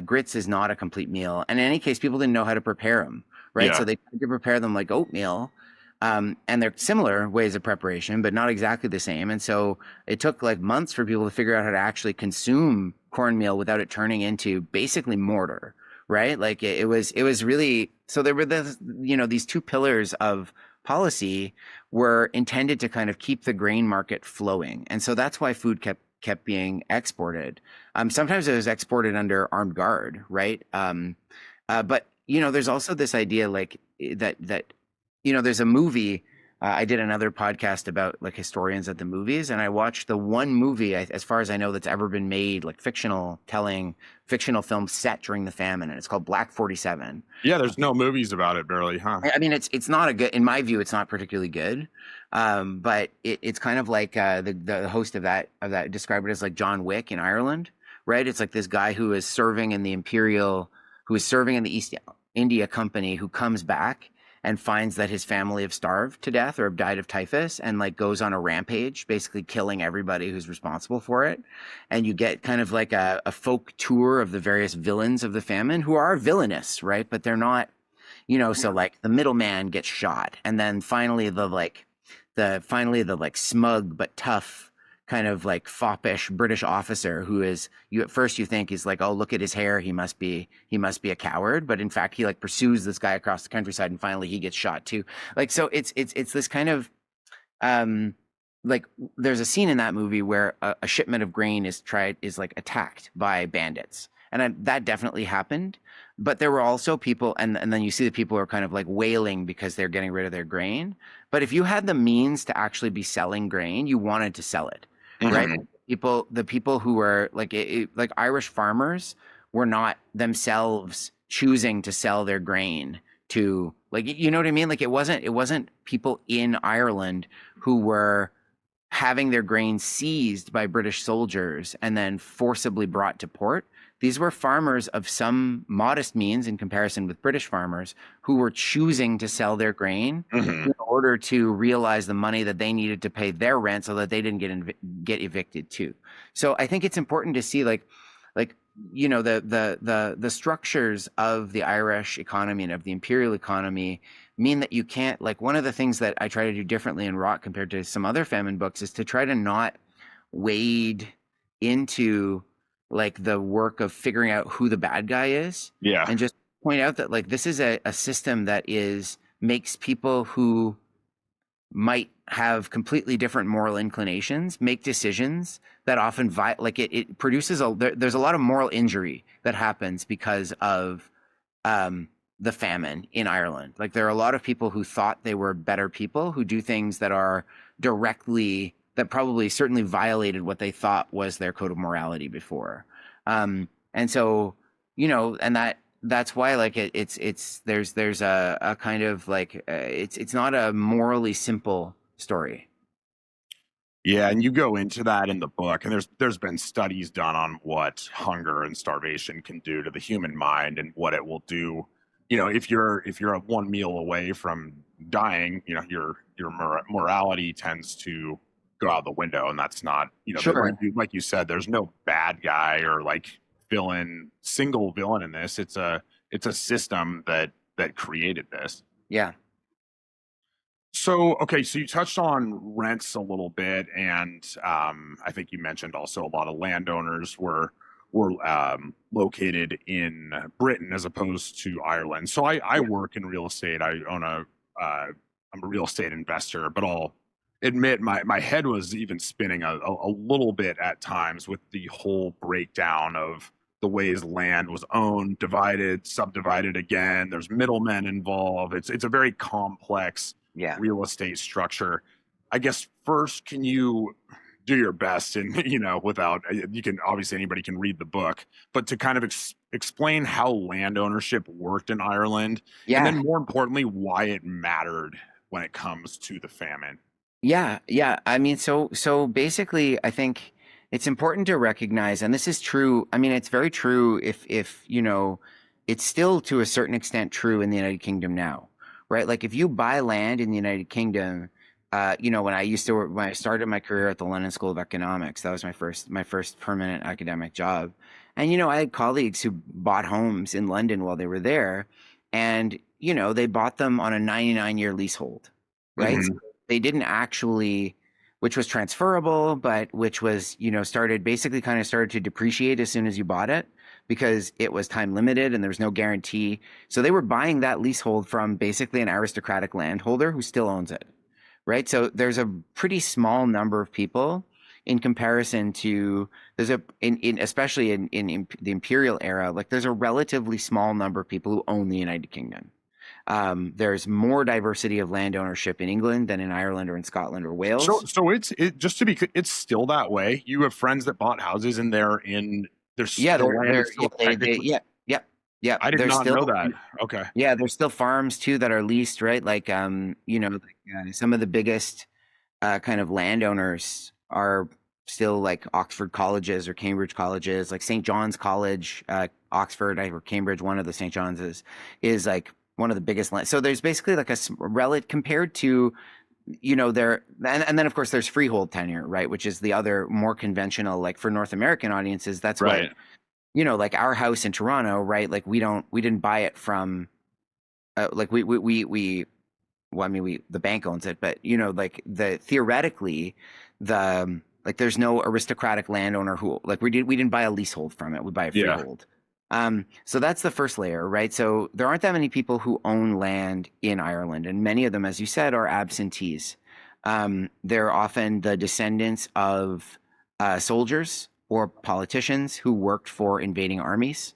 grits is not a complete meal. And in any case, people didn't know how to prepare them, right? Yeah. So they tried to prepare them like oatmeal, and they're similar ways of preparation, but not exactly the same. And so it took like months for people to figure out how to actually consume cornmeal without it turning into basically mortar, right? Like, it was really, so there were these two pillars of policy were intended to kind of keep the grain market flowing, and so that's why food kept being exported. Sometimes it was exported under armed guard, right? But there's also this idea, like, that there's a movie. I did another podcast about, like, historians at the movies, and I watched the one movie, as far as I know, that's ever been made, like, fictional film set during the famine, and it's called Black 47. Yeah. There's no movies about it, barely, huh? I mean, it's not a good, in my view, it's not particularly good. But it's kind of like the host of that described it as like John Wick in Ireland, right? It's like this guy who is serving in the East India Company, who comes back and finds that his family have starved to death or have died of typhus, and, like, goes on a rampage, basically killing everybody who's responsible for it. And you get kind of like a folk tour of the various villains of the famine, who are villainous, right? But they're not, so, like, the middleman gets shot, and then finally the smug but tough kind of like foppish British officer who is, you at first you think is like, oh, look at his hair, he must be a coward, but in fact he like pursues this guy across the countryside and finally he gets shot too. Like so it's this kind of um like there's a scene in that movie where a shipment of grain is like attacked by bandits, and that definitely happened. But there were also people, and then you see the people are kind of like wailing because they're getting rid of their grain. But if you had the means to actually be selling grain, you wanted to sell it, right? Hmm. The people who were like like Irish farmers were not themselves choosing to sell their grain to, like, you know what I mean? Like it wasn't people in Ireland who were having their grain seized by British soldiers and then forcibly brought to port. These were farmers of some modest means in comparison with British farmers who were choosing to sell their grain Hmm. in order to realize the money that they needed to pay their rent so that they didn't get evicted too. So I think it's important to see like the structures of the Irish economy and of the imperial economy mean that you can't, like, one of the things that I try to do differently in Rot compared to some other famine books is to try to not wade into like the work of figuring out who the bad guy is, Yeah. and just point out that like this is a system that is makes people who might have completely different moral inclinations make decisions that often like it produces there's a lot of moral injury that happens because of um, the famine in Ireland. Like there are a lot of people who thought they were better people who do things that are directly, that probably certainly violated what they thought was their code of morality before. And so, and that's why like it's there's a kind of like it's not a morally simple story. Yeah, and you go into that in the book, and there's been studies done on what hunger and starvation can do to the human mind and what it will do. If you're one meal away from dying, your morality tends to go out the window, and that's not, like Sure. you said, there's no bad guy or like single villain in this. It's a system that created this. Yeah. So, okay, so you touched on rents a little bit, and I think you mentioned also a lot of landowners were located in Britain as opposed to Ireland. So I Yeah. work in real estate. I'm a real estate investor, but I'll admit my head was even spinning a little bit at times with the whole breakdown of the ways land was owned, divided, subdivided again. There's middlemen involved. It's a very complex Yeah. real estate structure. I guess first, can you do your best and without, you can, obviously anybody can read the book, but to kind of explain how land ownership worked in Ireland, and then Yeah. more importantly why it mattered when it comes to the famine. Yeah, yeah. I mean, so basically, I think it's important to recognize, and this is true. I mean, it's very true if it's still to a certain extent true in the United Kingdom now, right? Like if you buy land in the United Kingdom, when I used to work, when I started my career at the London School of Economics, that was my first permanent academic job. And I had colleagues who bought homes in London while they were there, and they bought them on a 99-year leasehold, right? Hmm. They didn't actually, which was transferable, but which was, started basically kind of started to depreciate as soon as you bought it because it was time limited and there was no guarantee. So they were buying that leasehold from basically an aristocratic landholder who still owns it, right? So there's a pretty small number of people in comparison to there's a in especially in the imperial era, like there's a relatively small number of people who own the United Kingdom. There's more diversity of land ownership in England than in Ireland or in Scotland or So Wales. so it just to be it's still that way. You have friends that bought houses and Yeah, the land is yeah, still technically. yeah, yeah, yeah. I did There's not know still, that. Okay. yeah, there's still farms too that are leased, right? Like, like, some of the biggest kind of landowners are still like Oxford colleges or Cambridge colleges, like St. John's College, Oxford or Cambridge. One of the St. John's is like one of the biggest land. So there's basically like a relative compared to there, and then of course there's freehold tenure, right, which is the other more conventional, like for North American audiences, that's what Right. like our house in Toronto, right? Like we didn't buy it from like we well, I mean, the bank owns it, but like the theoretically, the Like there's no aristocratic landowner who like we didn't buy a leasehold from it. We buy a Yeah. freehold. So that's the first layer, right? So there aren't that many people who own land in Ireland, and many of them, as you said, are absentees. They're often the descendants of soldiers or politicians who worked for invading armies.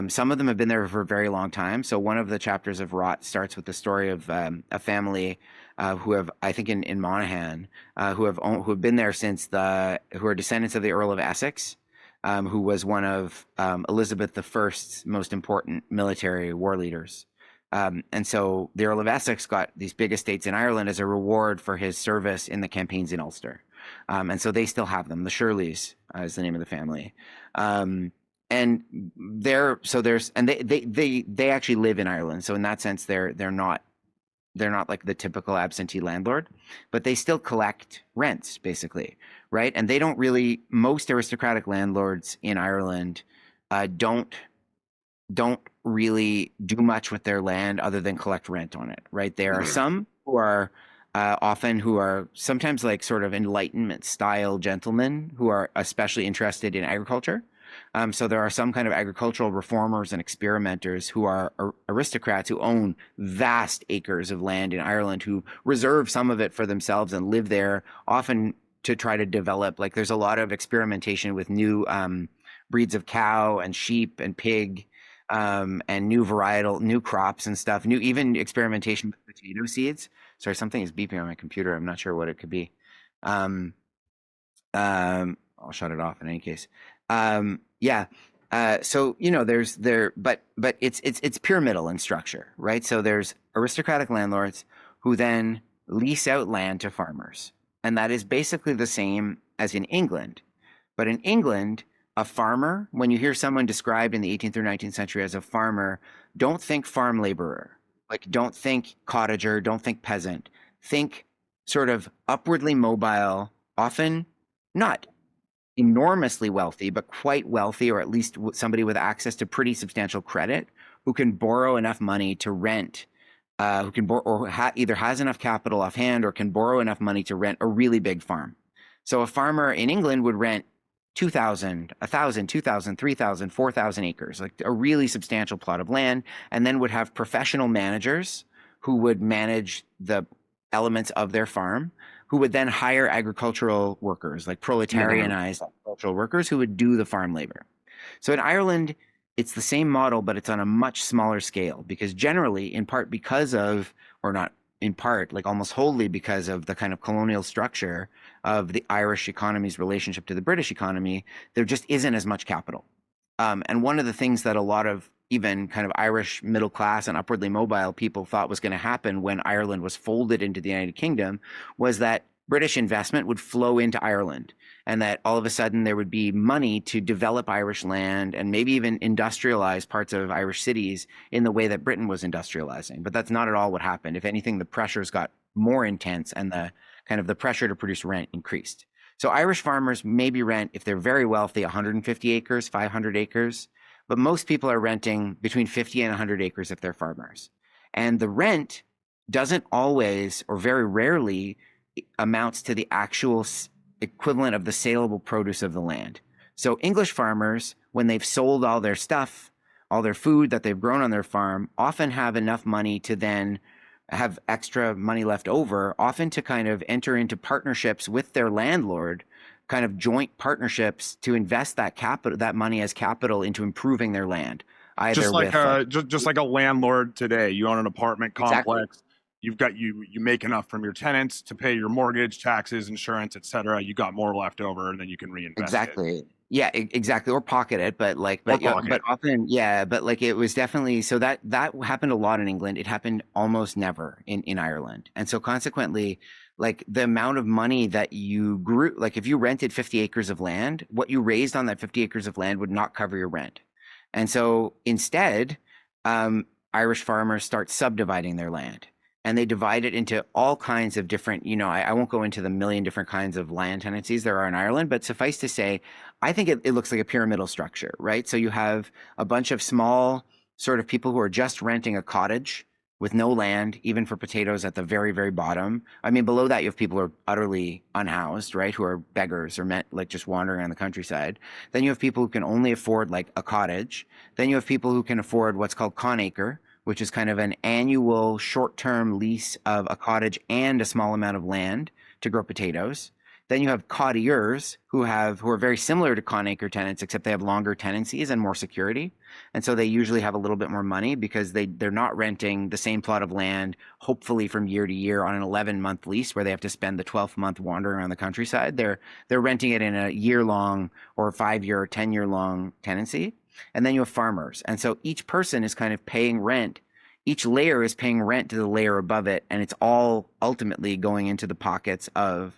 Some of them have been there for a very long time. So one of the chapters of Rot starts with the story of a family who have, I think, in Monaghan, who have been there since who are descendants of the Earl of Essex, who was one of Elizabeth I's most important military war leaders. And so the Earl of Essex got these big estates in Ireland as a reward for his service in the campaigns in Ulster. And so they still have them. The Shirleys is the name of the family. And they actually live in Ireland. So in that sense, they're not like the typical absentee landlord, but they still collect rents basically, right? And they don't really. Most aristocratic landlords in Ireland don't really do much with their land other than collect rent on it, right? There are some who are who are sometimes like sort of Enlightenment style gentlemen who are especially interested in agriculture. So there are some kind of agricultural reformers and experimenters who are aristocrats who own vast acres of land in Ireland, who reserve some of it for themselves and live there, often to try to develop. Like there's a lot of experimentation with new breeds of cow and sheep and pig, and new crops and stuff. Even experimentation with potato seeds. Sorry, something is beeping on my computer. I'm not sure what it could be. Um, I'll shut it off in any case. Yeah. So but it's pyramidal in structure, right? So there's aristocratic landlords who then lease out land to farmers, and that is basically the same as in England. But in England, a farmer, when you hear someone described in the 18th or 19th century as a farmer, don't think farm laborer. Like, don't think cottager, don't think peasant. Think sort of upwardly mobile, often not enormously wealthy, but quite wealthy, or at least somebody with access to pretty substantial credit, who can borrow enough money to rent, who can either has enough capital offhand or can borrow enough money to rent a really big farm. So a farmer in England would rent 2,000, 1,000, 2,000, 3,000, 4,000 acres, like a really substantial plot of land, and then would have professional managers who would manage the elements of their farm, who would then hire agricultural workers, like proletarianized agricultural workers who would do the farm labor. So in Ireland, it's the same model, but it's on a much smaller scale, because generally, in part because of, or not in part, like almost wholly because of the kind of colonial structure of the Irish economy's relationship to the British economy, there just isn't as much capital. And one of the things that a lot of even kind of Irish middle class and upwardly mobile people thought was going to happen when Ireland was folded into the United Kingdom was that British investment would flow into Ireland, and that all of a sudden there would be money to develop Irish land and maybe even industrialize parts of Irish cities in the way that Britain was industrializing. But that's not at all what happened. If anything, the pressures got more intense, and the pressure to produce rent increased. So Irish farmers maybe rent, if they're very wealthy, 150 acres, 500 acres, but most people are renting between 50 and 100 acres if they're farmers. And the rent doesn't always, or very rarely, amounts to the actual equivalent of the saleable produce of the land. So English farmers, when they've sold all their stuff, all their food that they've grown on their farm, often have enough money to then have extra money left over, often to kind of enter into partnerships with their landlord, kind of joint partnerships to invest that capital, that money as capital, into improving their land. Either Just like just like a landlord today, you own an apartment complex. Exactly. You've got you make enough from your tenants to pay your mortgage, taxes, insurance, etc. You got more left over, and then you can reinvest it. Exactly. Yeah, exactly. Or pocket it, but like, Or yeah, pocket. but often, yeah, but like it was definitely, so that happened a lot in England. It happened almost never in Ireland. And so consequently, like the amount of money that you grew, like if you rented 50 acres of land, what you raised on that 50 acres of land would not cover your rent. And so instead, Irish farmers start subdividing their land, and they divide it into all kinds of different, I won't go into the million different kinds of land tenancies there are in Ireland, but suffice to say, I think it looks like a pyramidal structure, right? So you have a bunch of small sort of people who are just renting a cottage with no land, even for potatoes at the very, very bottom. I mean, below that, you have people who are utterly unhoused, right? Who are beggars or meant like just wandering on the countryside. Then you have people who can only afford like a cottage. Then you have people who can afford what's called conacre, which is kind of an annual short-term lease of a cottage and a small amount of land to grow potatoes. Then you have cottiers who are very similar to conacre tenants, except they have longer tenancies and more security. And so they usually have a little bit more money because they're not renting the same plot of land, hopefully from year to year on an 11-month lease where they have to spend the 12th month wandering around the countryside. They're renting it in a year long or 5 year or 10 year long tenancy. And then you have farmers. And so each person is kind of paying rent. Each layer is paying rent to the layer above it, and it's all ultimately going into the pockets of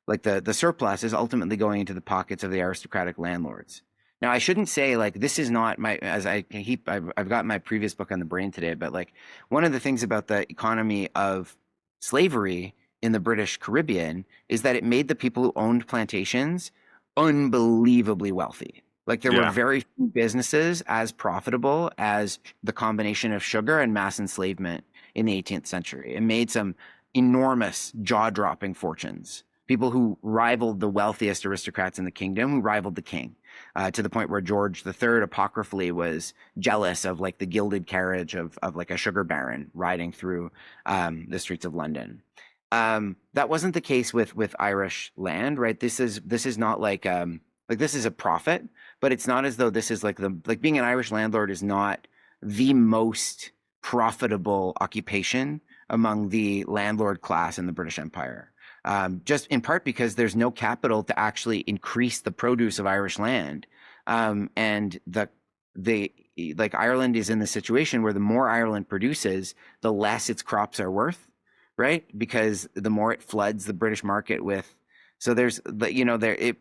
like the surplus is ultimately going into the pockets of the aristocratic landlords. Now, I shouldn't say like this is not my as I heap I've got my previous book on the brain today, but like one of the things about the economy of slavery in the British Caribbean is that it made the people who owned plantations unbelievably wealthy. Like there were Yeah. very few businesses as profitable as the combination of sugar and mass enslavement in the 18th century. It made some enormous jaw-dropping fortunes. People who rivaled the wealthiest aristocrats in the kingdom, who rivaled the king, to the point where George III apocryphally was jealous of like the gilded carriage of like a sugar baron riding through the streets of London. That wasn't the case with Irish land, right? This is not like this is a profit, but it's not as though this is like being an Irish landlord is not the most profitable occupation among the landlord class in the British Empire. Just in part because there's no capital to actually increase the produce of Irish land, and the like Ireland is in the situation where the more Ireland produces, the less its crops are worth, right? Because the more it floods the British market with. So there's the there it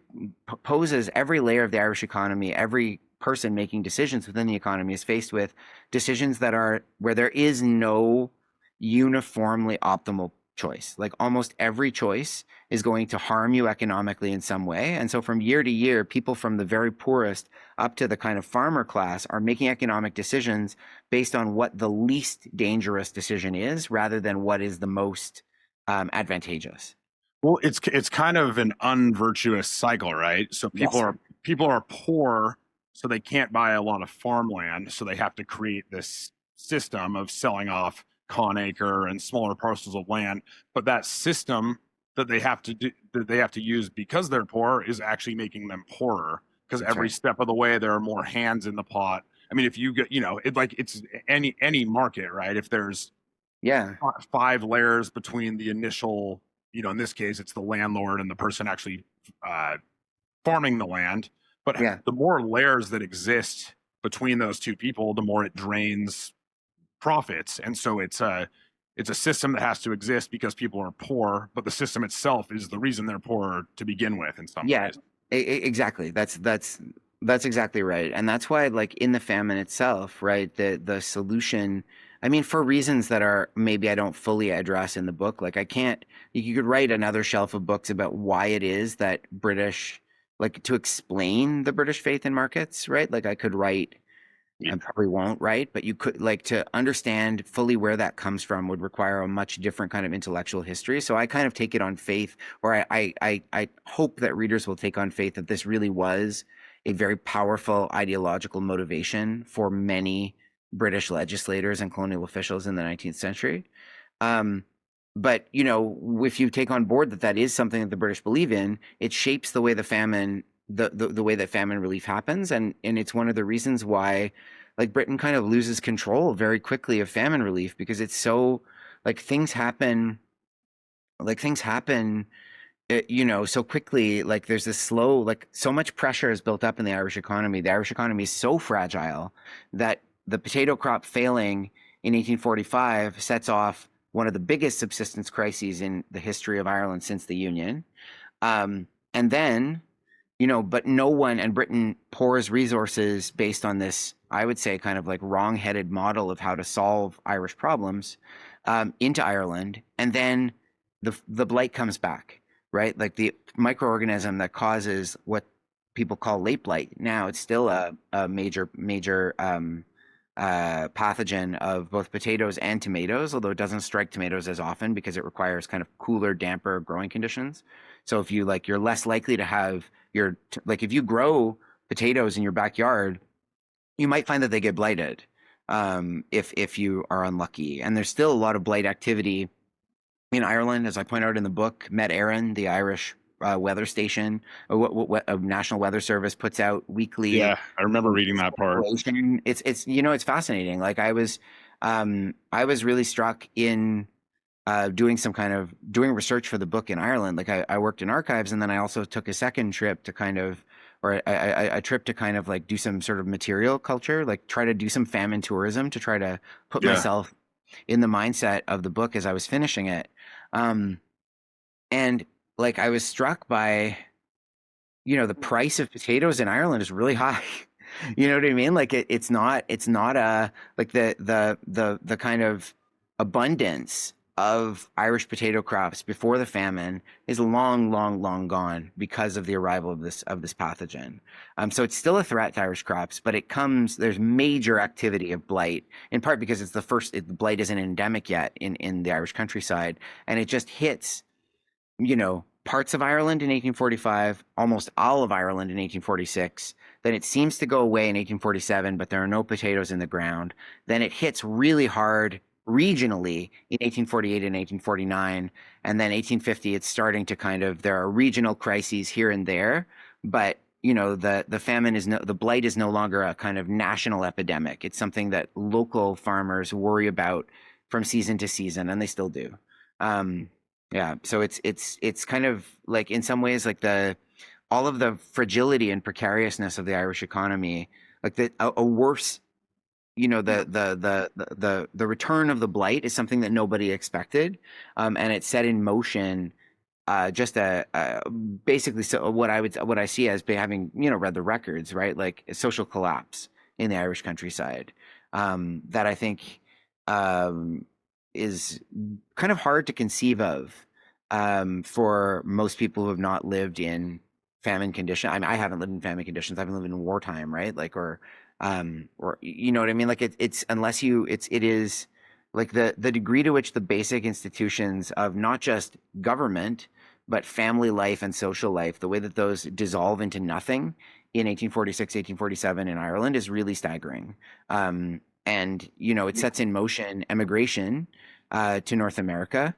poses every layer of the Irish economy, every person making decisions within the economy is faced with decisions that are where there is no uniformly optimal choice. Like almost every choice is going to harm you economically in some way. And so from year to year, people from the very poorest up to the kind of farmer class are making economic decisions based on what the least dangerous decision is rather than what is the most advantageous. Well, it's kind of an unvirtuous cycle, right? So Yes. people are poor, so they can't buy a lot of farmland, so they have to create this system of selling off acre and smaller parcels of land. But that system that they have to use because they're poor is actually making them poorer because That's every right. step of the way there are more hands in the pot. I mean, if you get, it's any market, right? If there's Yeah. five layers between the initial, in this case, it's the landlord and the person actually uh, farming the land. But Yeah. the more layers that exist between those two people, the more it drains profits. And so it's a system that has to exist because people are poor, but the system itself is the reason they're poor to begin with in some Yeah, ways. exactly. That's exactly right. And that's why like in the famine itself, right, the solution, I mean, for reasons that are maybe I don't fully address in the book, like I can't you could write another shelf of books about why it is that British like to explain the British faith in markets, right? Like I could write Yeah. and probably won't, right? But you could like to understand fully where that comes from would require a much different kind of intellectual history. So I kind of take it on faith, or I hope that readers will take on faith that this really was a very powerful ideological motivation for many British legislators and colonial officials in the 19th century. Um, but if you take on board that that is something that the British believe in, it shapes the way the way that famine relief happens, and it's one of the reasons why like Britain kind of loses control very quickly of famine relief because it's so like things happen so quickly. Like there's this slow like so much pressure is built up in the Irish economy. The Irish economy is so fragile that the potato crop failing in 1845 sets off one of the biggest subsistence crises in the history of Ireland since the Union. And then but no one, and Britain pours resources based on this, I would say, kind of like wrong-headed model of how to solve Irish problems into Ireland, and then the blight comes back, right? Like the microorganism that causes what people call late blight. Now it's still a major pathogen of both potatoes and tomatoes, although it doesn't strike tomatoes as often because it requires kind of cooler, damper growing conditions. So if you like, you're less likely to have like if you grow potatoes in your backyard, you might find that they get blighted if you are unlucky. And there's still a lot of blight activity in Ireland, as I point out in the book. Met Éireann, the Irish weather station, a National Weather Service puts out weekly Yeah, I remember reading that part. information. It's it's fascinating. Like I was really struck in doing research for the book in Ireland. Like I worked in archives, and then I also took a second trip to kind of, or a trip to kind of like do some sort of material culture, like try to do some famine tourism to try to put Yeah. myself in the mindset of the book as I was finishing it. Um, and like I was struck by, the price of potatoes in Ireland is really high. You know what I mean? Like it's not a like the kind of abundance of Irish potato crops before the famine is long, long, long gone because of the arrival of this pathogen. So it's still a threat to Irish crops, but there's major activity of blight, in part because it's the blight isn't endemic yet in the Irish countryside, and it just hits parts of Ireland in 1845, almost all of Ireland in 1846. Then it seems to go away in 1847, but there are no potatoes in the ground. Then it hits really hard regionally in 1848 and 1849. And then 1850, it's starting to there are regional crises here and there, but the famine the blight is no longer a kind of national epidemic. It's something that local farmers worry about from season to season, and they still do. Um, yeah, so it's kind of like in some ways like the all of the fragility and precariousness of the Irish economy, like a worse, the return of the blight is something that nobody expected, and it set in motion just basically so what I see as having read the records, right, like a social collapse in the Irish countryside, that I think um, is kind of hard to conceive of for most people who have not lived in famine condition. I mean, I haven't lived in famine conditions. I haven't lived in wartime, right? Like, or you know what I mean? Like, it's unless it is like the degree to which the basic institutions of not just government but family life and social life, the way that those dissolve into nothing in 1846, 1847 in Ireland is really staggering. And it sets in motion emigration to North America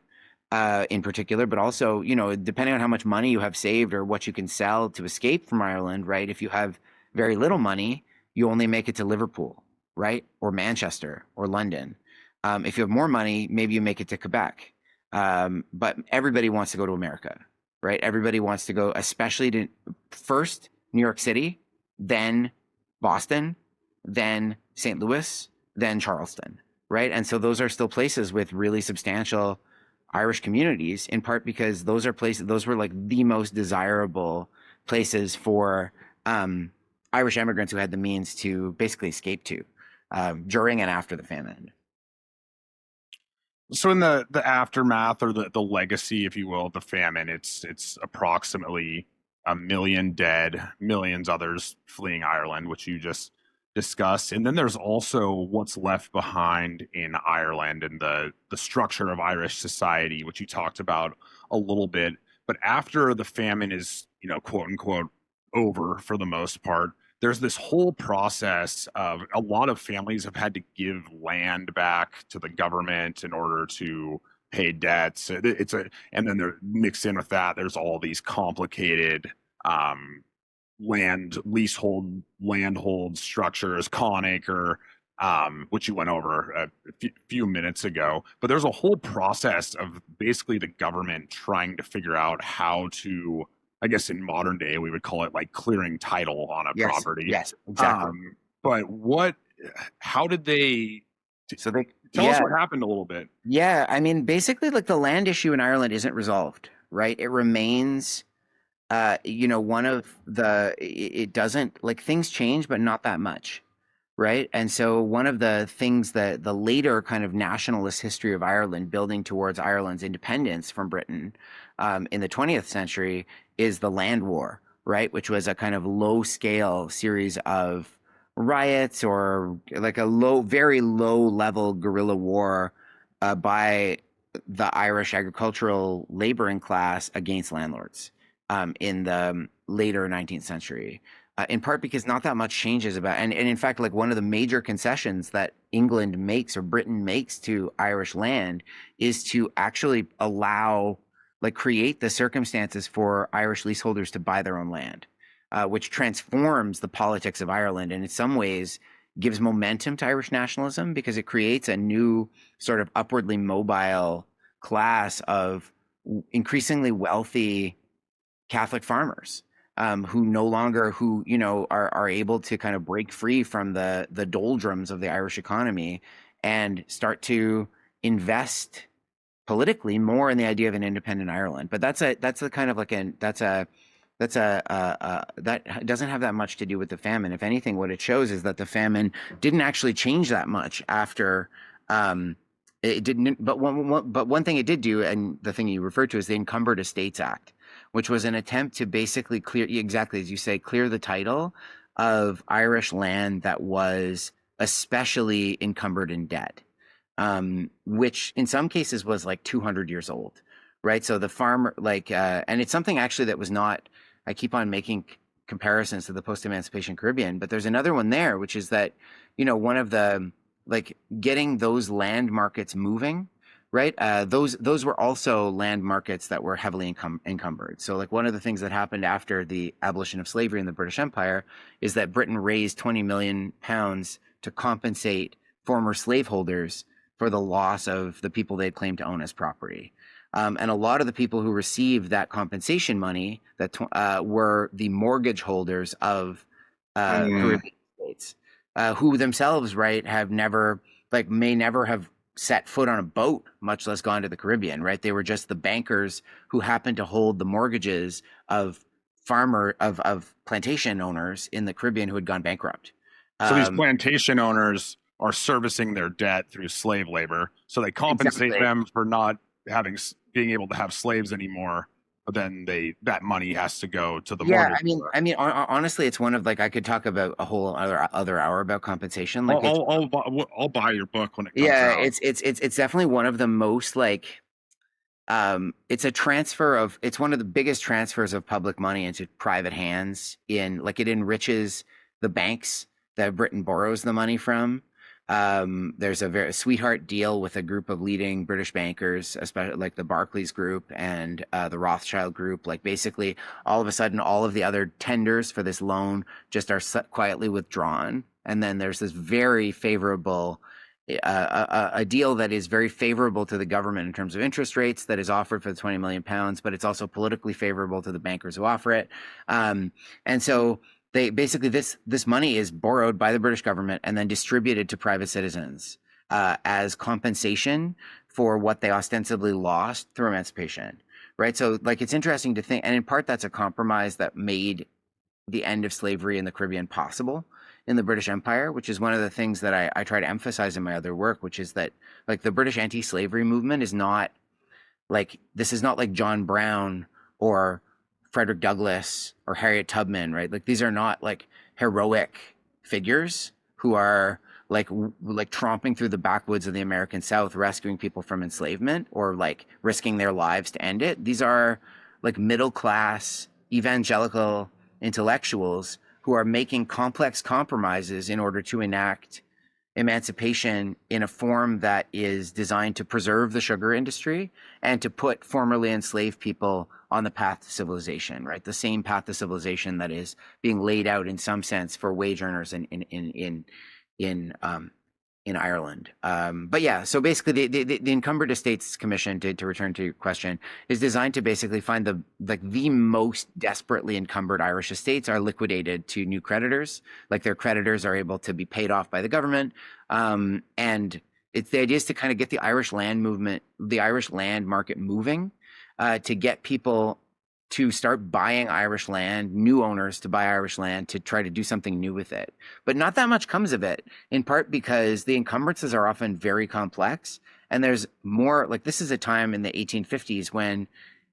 in particular, but also, depending on how much money you have saved or what you can sell to escape from Ireland, right? If you have very little money, you only make it to Liverpool, right? Or Manchester or London. If you have more money, maybe you make it to Quebec. But everybody wants to go to America, right? Everybody wants to go, especially to first New York City, then Boston, then St. Louis, then Charleston, right? And so those are still places with really substantial Irish communities, in part because those were like the most desirable places for Irish immigrants who had the means to basically escape to during and after the famine. So in the aftermath, or the legacy, if you will, of the famine, it's approximately 1 million dead, millions others fleeing Ireland, which you just discussed. And then there's also what's left behind in Ireland and the structure of Irish society, which you talked about a little bit. But after the famine is, quote unquote, over for the most part, there's this whole process of a lot of families have had to give land back to the government in order to pay debts. And then they're mixed in with that. There's all these complicated landhold structures, Conacre, which you went over a few minutes ago. But there's a whole process of basically the government trying to figure out how to, I guess in modern day, we would call it like clearing title on a Yes, property. yes, exactly. But how did they, So they, tell us yeah, what happened a little bit. yeah. I mean, basically, like the land issue in Ireland isn't resolved, right? It remains, one of it doesn't, like, things change, but not that much, right? And so one of the things that the later kind of nationalist history of Ireland, building towards Ireland's independence from Britain in the 20th century, is the land war, right? Which was a kind of low scale series of riots or like a very low level guerrilla war by the Irish agricultural laboring class against landlords in the later 19th century. In part because not that much changes about, and in fact, like one of the major concessions that England makes or Britain makes to Irish land is to actually allow, like, create the circumstances for Irish leaseholders to buy their own land, which transforms the politics of Ireland and in some ways gives momentum to Irish nationalism because it creates a new sort of upwardly mobile class of increasingly wealthy Catholic farmers who no longer are able to kind of break free from the doldrums of the Irish economy and start to invest politically more in the idea of an independent Ireland. But that's a kind of like an that's a that doesn't have that much to do with the famine. If anything, what it shows is that the famine didn't actually change that much after. It didn't, but one thing it did do, and the thing you referred to, is the Encumbered Estates Act, which was an attempt to basically clear, exactly as you say, clear the title of Irish land that was especially encumbered in debt, which in some cases was like 200 years old, right? So the farmer, and it's something actually that was not, I keep on making comparisons to the post-emancipation Caribbean, but there's another one there, which is that, one of the, like, getting those land markets moving, right? Those were also land markets that were heavily encumbered. So, like, one of the things that happened after the abolition of slavery in the British Empire is that Britain raised 20 million pounds to compensate former slaveholders for the loss of the people they'd claimed to own as property. And a lot of the people who received that compensation money that were the mortgage holders of Caribbean states, who themselves, right, have never, like, may never have set foot on a boat, much less gone to the Caribbean, right? They were just the bankers who happened to hold the mortgages of plantation owners in the Caribbean who had gone bankrupt. So these Um, plantation owners are servicing their debt through slave labor. So they compensate exactly. them for not being able to have slaves anymore. But then that money has to go to the Yeah, mortgage. honestly, it's one of, like, I could talk about a whole other hour about compensation. Like, it's I'll buy your book when it comes yeah, out. it's definitely one of the most, like, it's one of the biggest transfers of public money into private hands. It enriches the banks that Britain borrows the money from. There's a very sweetheart deal with a group of leading British bankers, especially like the Barclays Group and the Rothschild Group. Like, basically, all of a sudden, all of the other tenders for this loan just are quietly withdrawn, and then there's this very favorable a deal that is very favorable to the government in terms of interest rates that is offered for the 20 million pounds, but it's also politically favorable to the bankers who offer it. And so they basically, this money is borrowed by the British government and then distributed to private citizens as compensation for what they ostensibly lost through emancipation. Right. So, like, it's interesting to think, and in part that's a compromise that made the end of slavery in the Caribbean possible in the British Empire, which is one of the things that I try to emphasize in my other work, which is that, like, the British anti-slavery movement is not like, this is not like John Brown or Frederick Douglass or Harriet Tubman, right? Like, these are not like heroic figures who are like tromping through the backwoods of the American South, rescuing people from enslavement or like risking their lives to end it. These are like middle class evangelical intellectuals who are making complex compromises in order to enact emancipation in a form that is designed to preserve the sugar industry and to put formerly enslaved people on the path to civilization, right? The same path to civilization that is being laid out in some sense for wage earners in in Ireland. But yeah, so basically, the Encumbered Estates Commission, to return to your question, is designed to basically find the most desperately encumbered Irish estates are liquidated to new creditors. Like, their creditors are able to be paid off by the government, and the idea is to kind of get the Irish land movement, the Irish land market moving, to get people to start buying Irish land, new owners to buy Irish land to try to do something new with it. But not that much comes of it, in part because the encumbrances are often very complex. And there's more, like, this is a time in the 1850s when,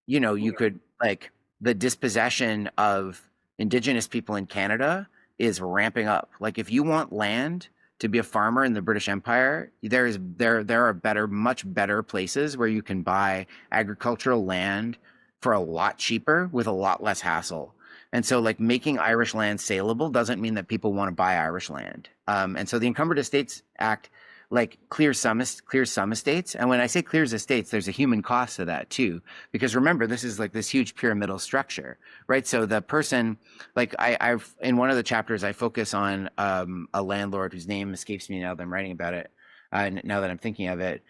you could, like, the dispossession of Indigenous people in Canada is ramping up. Like if you want land to be a farmer in the British Empire, there are much better places where you can buy agricultural land for a lot cheaper with a lot less hassle. And so, like making Irish land saleable doesn't mean that people want to buy Irish land. And so, the Encumbered Estates Act like clears some estates. And when I say clears estates, there's a human cost to that too, because remember, this is like this huge pyramidal structure, right? So the person, like I've in one of the chapters, I focus on a landlord whose name escapes me now that I'm writing about it. Now that I'm thinking of it,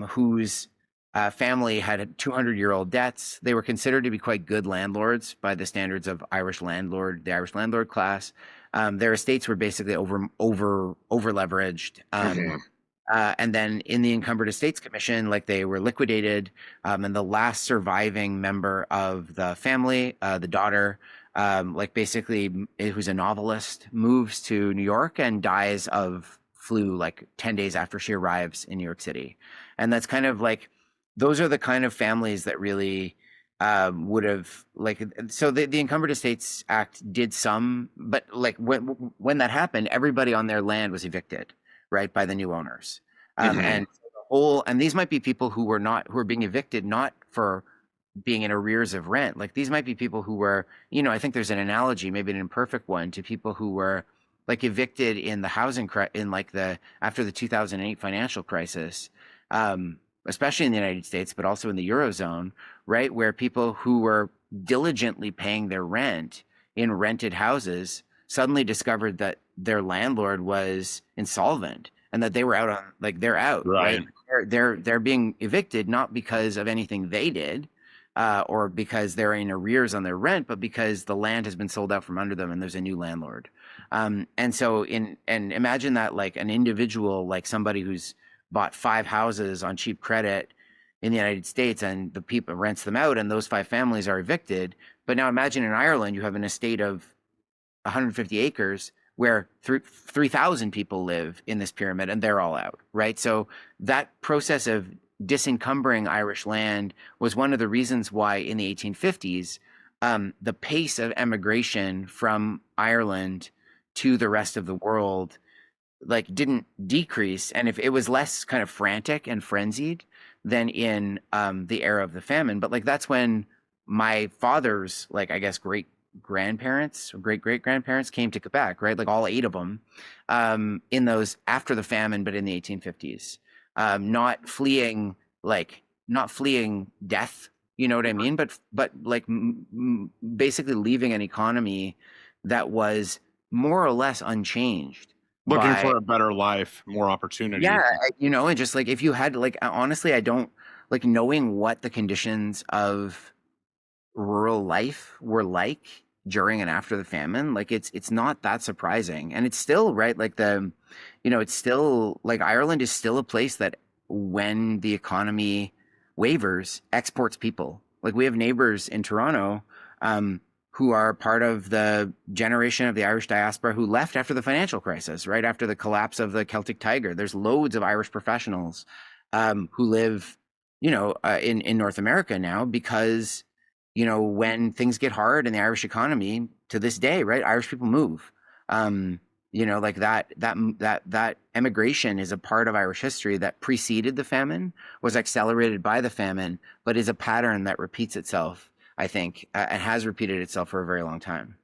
whose family had 200-year-old debts. They were considered to be quite good landlords by the standards of the Irish landlord class. Their estates were basically over leveraged. And then in the Encumbered Estates Commission, like they were liquidated, and the last surviving member of the family, the daughter, like basically who's a novelist, moves to New York and dies of flu like 10 days after she arrives in New York City. And that's kind of like those are the kind of families that really would have like so the Encumbered Estates Act did some, but like when that happened, everybody on their land was evicted, right, by the new owners. Mm-hmm. And so and these might be people who are being evicted not for being in arrears of rent. Like these might be people who were, I think there's an analogy, maybe an imperfect one, to people who were like evicted in the in like the after the 2008 financial crisis, especially in the United States, but also in the Eurozone, right, where people who were diligently paying their rent in rented houses suddenly discovered that their landlord was insolvent and that they were out on like they're out, right? Right. They're being evicted not because of anything they did, or because they're in arrears on their rent, but because the land has been sold out from under them and there's a new landlord. And so and imagine that like an individual, like somebody who's bought 5 houses on cheap credit in the United States and the people rents them out and those 5 families are evicted. But now imagine in Ireland, you have an estate of 150 acres where 3,000 people live in this pyramid and they're all out, right? So that process of disencumbering Irish land was one of the reasons why in the 1850s, the pace of emigration from Ireland to the rest of the world like didn't decrease, and if it was less kind of frantic and frenzied than in the era of the famine. But like that's when my father's like I guess great grandparents or great great grandparents came to Quebec, right? Like all 8 of them, in those after the famine, but in the 1850s, not fleeing not fleeing death, you know what I mean? But like basically leaving an economy that was more or less unchanged Looking by for a better life, more yeah, opportunity. and just like if you had like honestly, I don't like knowing what the conditions of rural life were like during and after the famine. Like it's not that surprising, and it's still right. Like it's still like Ireland is still a place that when the economy wavers, exports people. Like we have neighbors in Toronto, who are part of the generation of the Irish diaspora who left after the financial crisis, right after the collapse of the Celtic Tiger. There's loads of Irish professionals who live, in North America now because, when things get hard in the Irish economy to this day, right, Irish people move. Like that emigration is a part of Irish history that preceded the famine, was accelerated by the famine, but is a pattern that repeats itself, I think, and has repeated itself for a very long time.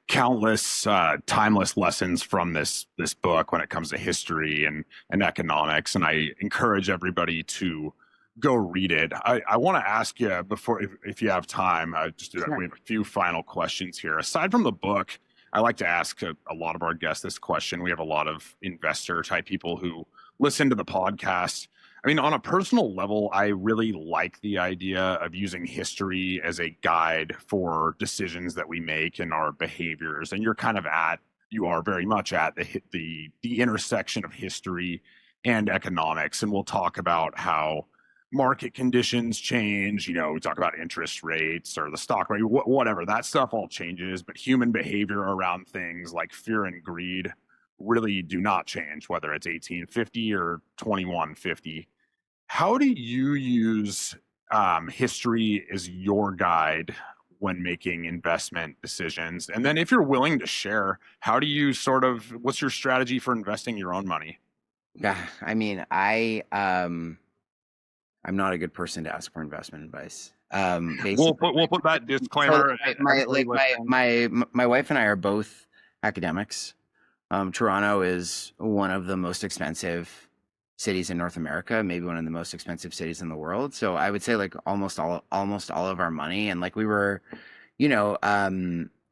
Countless timeless lessons from this book when it comes to history and economics, and I encourage everybody to go read it. I want to ask you before, if you have time, we have a few final questions here. Aside from the book, I like to ask a lot of our guests this question. We have a lot of investor type people who listen to the podcast. I mean, on a personal level, I really like the idea of using history as a guide for decisions that we make and our behaviors. And you are very much at the intersection of history and economics. And we'll talk about how market conditions change. We talk about interest rates or the stock market, whatever. That stuff all changes, but human behavior around things like fear and greed really do not change, whether it's 1850 or 2150. How do you use history as your guide when making investment decisions? And then if you're willing to share, how do you what's your strategy for investing your own money? Yeah, I mean, I'm not a good person to ask for investment advice. Basically, We'll put that so disclaimer. like Everybody listening. my wife and I are both academics. Toronto is one of the most expensive cities in North America, maybe one of the most expensive cities in the world. So I would say like almost all of our money, and like we were,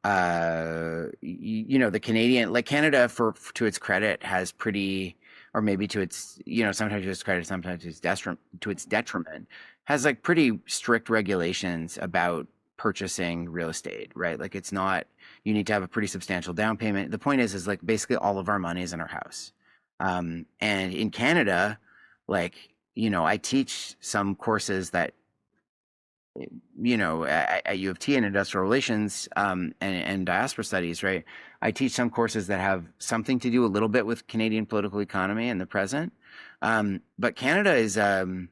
the Canadian, like Canada, to its credit, has pretty, or maybe to its, sometimes to its credit, sometimes to its detriment, has like pretty strict regulations about purchasing real estate, right? Like it's not, you need to have a pretty substantial down payment. The point is like basically all of our money is in our house. And in Canada, like, I teach some courses that, at U of T in industrial relations, and diaspora studies, right? I teach some courses that have something to do a little bit with Canadian political economy in the present. But Canada is an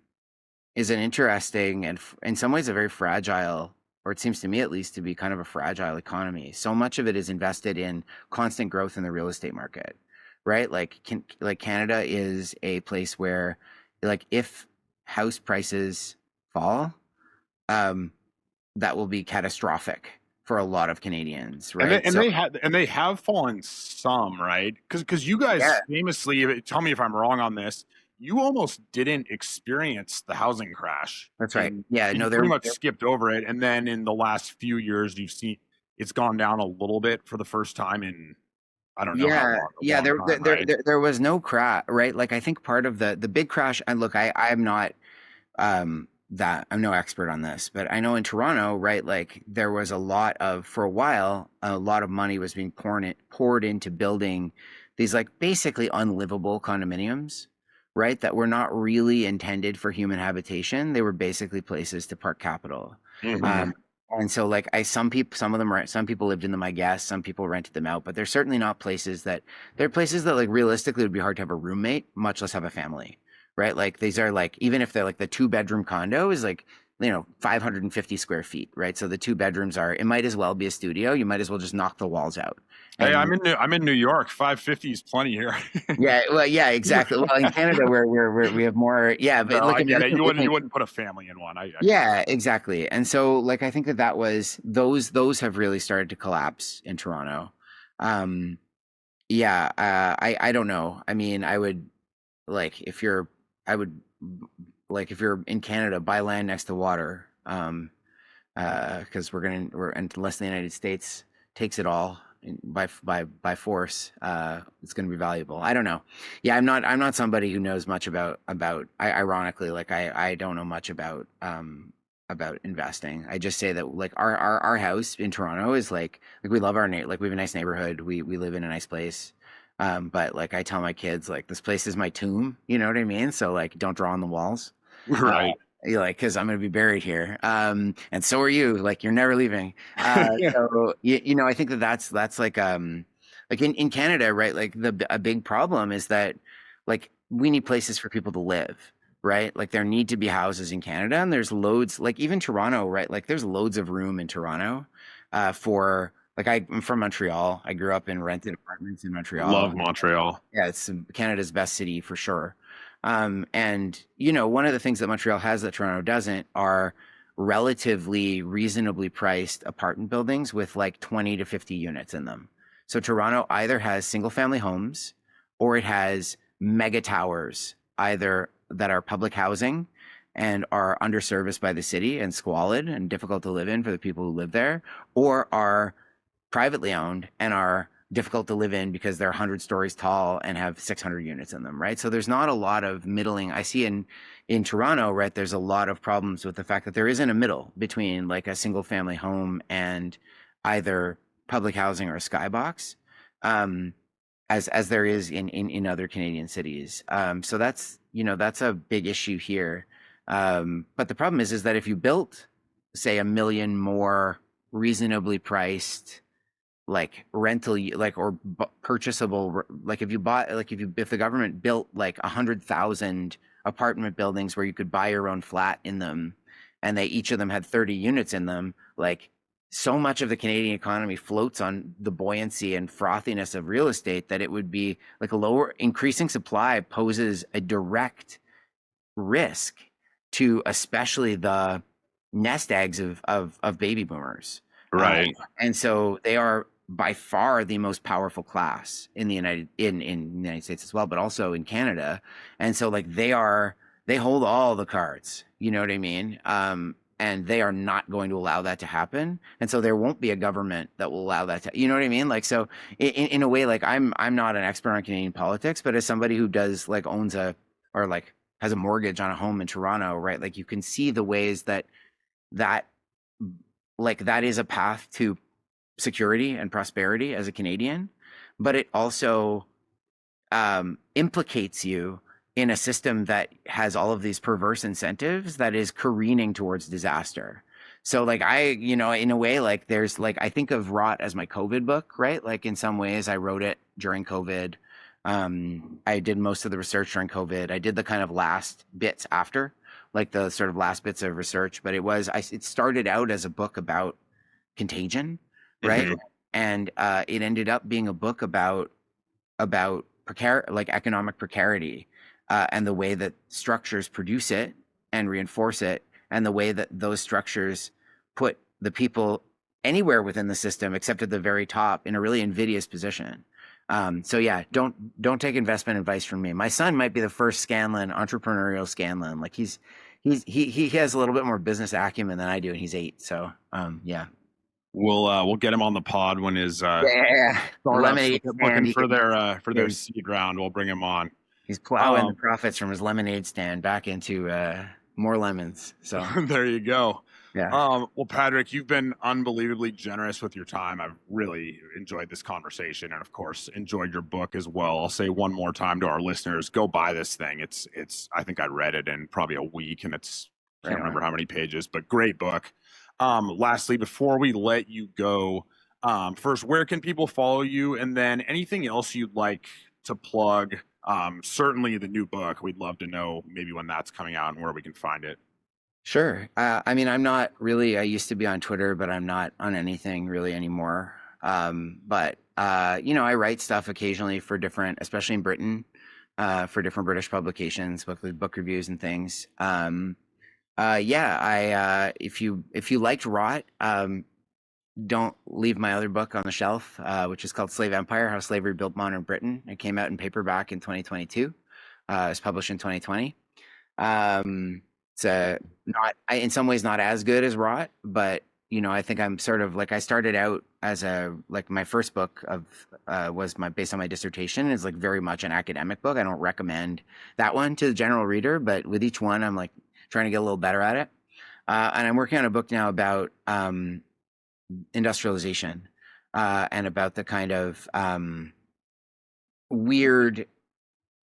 interesting and in some ways a very fragile, or it seems to me at least to be kind of a fragile economy. So much of it is invested in constant growth in the real estate market, right? Like Canada is a place where, like, if house prices fall, um, that will be catastrophic for a lot of Canadians, right? So And they have fallen some, right? Because you guys yeah, famously, tell me if I'm wrong on this, you almost didn't experience the housing crash, that's right. and Yeah, you no, pretty much skipped over it. And then in the last few years, you've seen it's gone down a little bit for the first time in I don't know how yeah, long, a yeah. long There, there, time, there, right? there there was no crash, right? Like I think part of the big crash. And look, I'm not that I'm no expert on this, but I know in Toronto, right, like there was for a while, a lot of money was being poured into building these like basically unlivable condominiums, right, that were not really intended for human habitation. They were basically places to park capital. Hmm. Um, and so like some people lived in them, I guess, some people rented them out, but they're places that like realistically would be hard to have a roommate, much less have a family, right? Like these are like, even if they're like the 2 bedroom condo is like, 550 square feet, right? So the 2 bedrooms it might as well be a studio. You might as well just knock the walls out. Hey, And I'm in New York. 550 is plenty here. yeah, well, yeah, exactly. Well, in Canada, we have more, yeah, but No, look, I I mean, get this it. is the You thing. wouldn't put a family in one. I get Yeah, exactly. And so, like, I think that was those have really started to collapse in Toronto. Um, yeah, I don't know. I mean, like if you're, I would like if you're in Canada, buy land next to water. Because we're unless the United States takes it all by force, it's going to be valuable. I don't know. Yeah, I'm not somebody who knows much ironically, like I don't know much about investing. I just say that like our house in Toronto is like we love like we have a nice neighborhood. We live in a nice place. But like I tell my kids, like this place is my tomb. You know what I mean? So like don't draw on the walls. it. Uh, Right. you're like, because I'm going to be buried here. And so are you. Like, you're never leaving. So I think that's like in Canada, right? Like a big problem is that like we need places for people to live, right? Like there need to be houses in Canada, and there's loads. Like even Toronto, right? Like there's loads of room in Toronto, for like I'm from Montreal. I grew up in rented apartments in Montreal. Love Montreal. Yeah, it's Canada's best city for sure. And one of the things that Montreal has that Toronto doesn't are relatively reasonably priced apartment buildings with like 20 to 50 units in them. So Toronto either has single family homes or it has mega towers, either that are public housing and are underserviced by the city and squalid and difficult to live in for the people who live there, or are privately owned and are difficult to live in because they're 100 stories tall and have 600 units in them, right? So there's not a lot of middling. I see in Toronto, right, there's a lot of problems with the fact that there isn't a middle between like a single family home and either public housing or a skybox, um, as there is in other Canadian cities. So that's a big issue here. But the problem is that if you built, say, 1 million more reasonably priced like rental like or purchasable, like if the government built like 100,000 apartment buildings where you could buy your own flat in them, and they each of them had 30 units in them, like so much of the Canadian economy floats on the buoyancy and frothiness of real estate that it would be like a lower increasing supply poses a direct risk to especially the nest eggs of baby boomers. Right. And so they are by far the most powerful class in in the United States as well, but also in Canada. And so like they hold all the cards, you know what I mean? And they are not going to allow that to happen. And so there won't be a government that will allow that to, you know what I mean? Like, so in a way, like I'm not an expert on Canadian politics, but as somebody who does like owns a, or like has a mortgage on a home in Toronto, right? Like you can see the ways that like that is a path to security and prosperity as a Canadian, but it also implicates you in a system that has all of these perverse incentives that is careening towards disaster. So like in a way, like there's like I think of Rot as my COVID book, right? Like in some ways I wrote it during COVID. I did most of the research during COVID. I did the kind of last bits after, like the sort of last bits of research, but it started out as a book about contagion, right? Hmm. And it ended up being a book about like economic precarity, and the way that structures produce it and reinforce it, and the way that those structures put the people anywhere within the system except at the very top in a really invidious position. So yeah, don't take investment advice from me. My son might be the first Scanlan, entrepreneurial Scanlan. Like he has a little bit more business acumen than I do, and he's 8. So yeah. We'll get him on the pod when his Yeah, the startups lemonade stand. looking He can, for their seed round. We'll bring him on. he's plowing the Um, profits from his lemonade stand back into more lemons. So there you go. yeah, Well, Padraic, you've been unbelievably generous with your time. I've really enjoyed this conversation, and of course, enjoyed your book as well. I'll say one more time to our listeners: go buy this thing. It's. I think I read it in probably a week, and it's right can't remember on. how many pages, but great book. Lastly, before we let you go, first, where can people follow you, and then anything else you'd like to plug? Certainly the new book. We'd love to know maybe when that's coming out and where we can find it. Sure. I mean, I'm not really. I used to be on Twitter, but I'm not on anything really anymore. But I write stuff occasionally for different, especially in Britain, for different British publications, book reviews and things. Yeah, I if you liked Rot, don't leave my other book on the shelf, which is called Slave Empire: How Slavery Built Modern Britain. It came out in paperback in 2022. It was published in 2020. It's not in some ways not as good as Rot, but I think I'm sort of like I started out as a like my first book of was my based on my dissertation is like very much an academic book. I don't recommend that one to the general reader, but with each one, I'm like trying to get a little better at it. And I'm working on a book now about industrialization, and about the kind of weird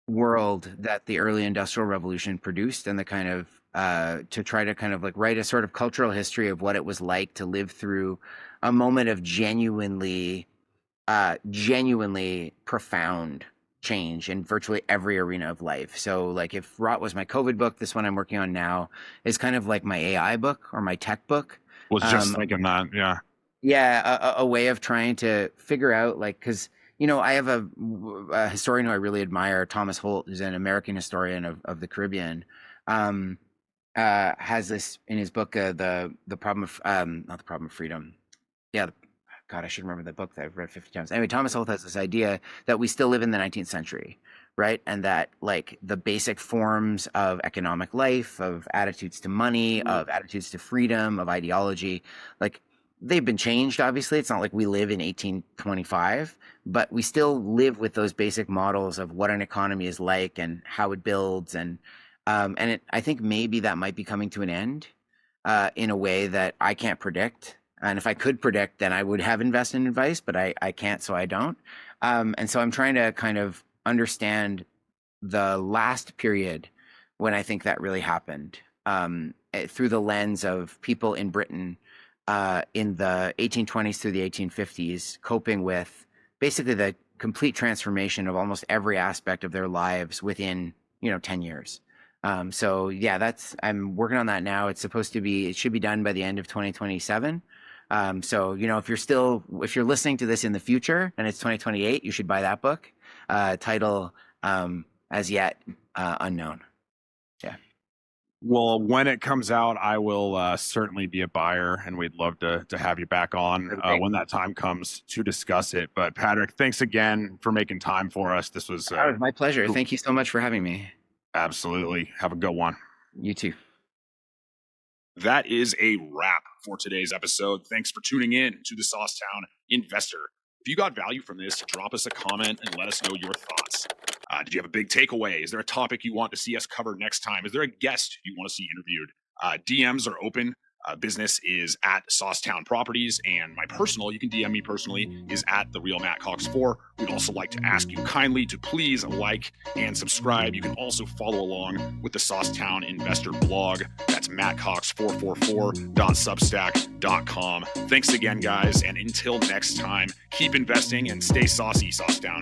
world that the early industrial revolution produced, and the kind of to try to kind of like write a sort of cultural history of what it was like to live through a moment of genuinely profound change in virtually every arena of life. So like if Rot was my COVID book, this one I'm working on now is kind of like my AI book or my tech book. Was just Um, thinking that, yeah. yeah, a way of trying to figure out like because I have a historian who I really admire, Thomas Holt, who's an American historian of the Caribbean. Um, has this in his book, the problem of not the problem of freedom. Yeah, God, I should remember the book that I've read 50 times. Anyway, Thomas Holt has this idea that we still live in the 19th century, right? And that like the basic forms of economic life, of attitudes to money, of attitudes to freedom, of ideology, like they've been changed. Obviously, it's not like we live in 1825, but we still live with those basic models of what an economy is like and how it builds, I think maybe that might be coming to an end in a way that I can't predict. And if I could predict, then I would have investment advice, but I can't, so I don't. And so I'm trying to kind of understand the last period when I think that really happened, through the lens of people in Britain in the 1820s through the 1850s, coping with basically the complete transformation of almost every aspect of their lives within 10 years. So yeah, I'm working on that now. It should be done by the end of 2027. So, if you're listening to this in the future and it's 2028, you should buy that book. Title as yet unknown. Yeah. Well, when it comes out, I will certainly be a buyer, and we'd love to have you back on when that time comes to discuss it. But Padraic, thanks again for making time for us. This was my pleasure. Thank you so much for having me. Absolutely. Have a good one. You too. That is a wrap for today's episode. Thanks for tuning in to the Saucetown Investor. If you got value from this, drop us a comment and let us know your thoughts. Did you have a big takeaway? Is there a topic you want to see us cover next time? Is there a guest you want to see interviewed? DMs are open. Business is at Saucetown Properties, and my personal, you can DM me personally, is at the Real Matt Cox 4. We'd also like to ask you kindly to please like and subscribe. You can also follow along with the Saucetown Investor blog. That's mattcox444.substack.com. Thanks again, guys, and until next time, keep investing and stay saucy, Saucetown.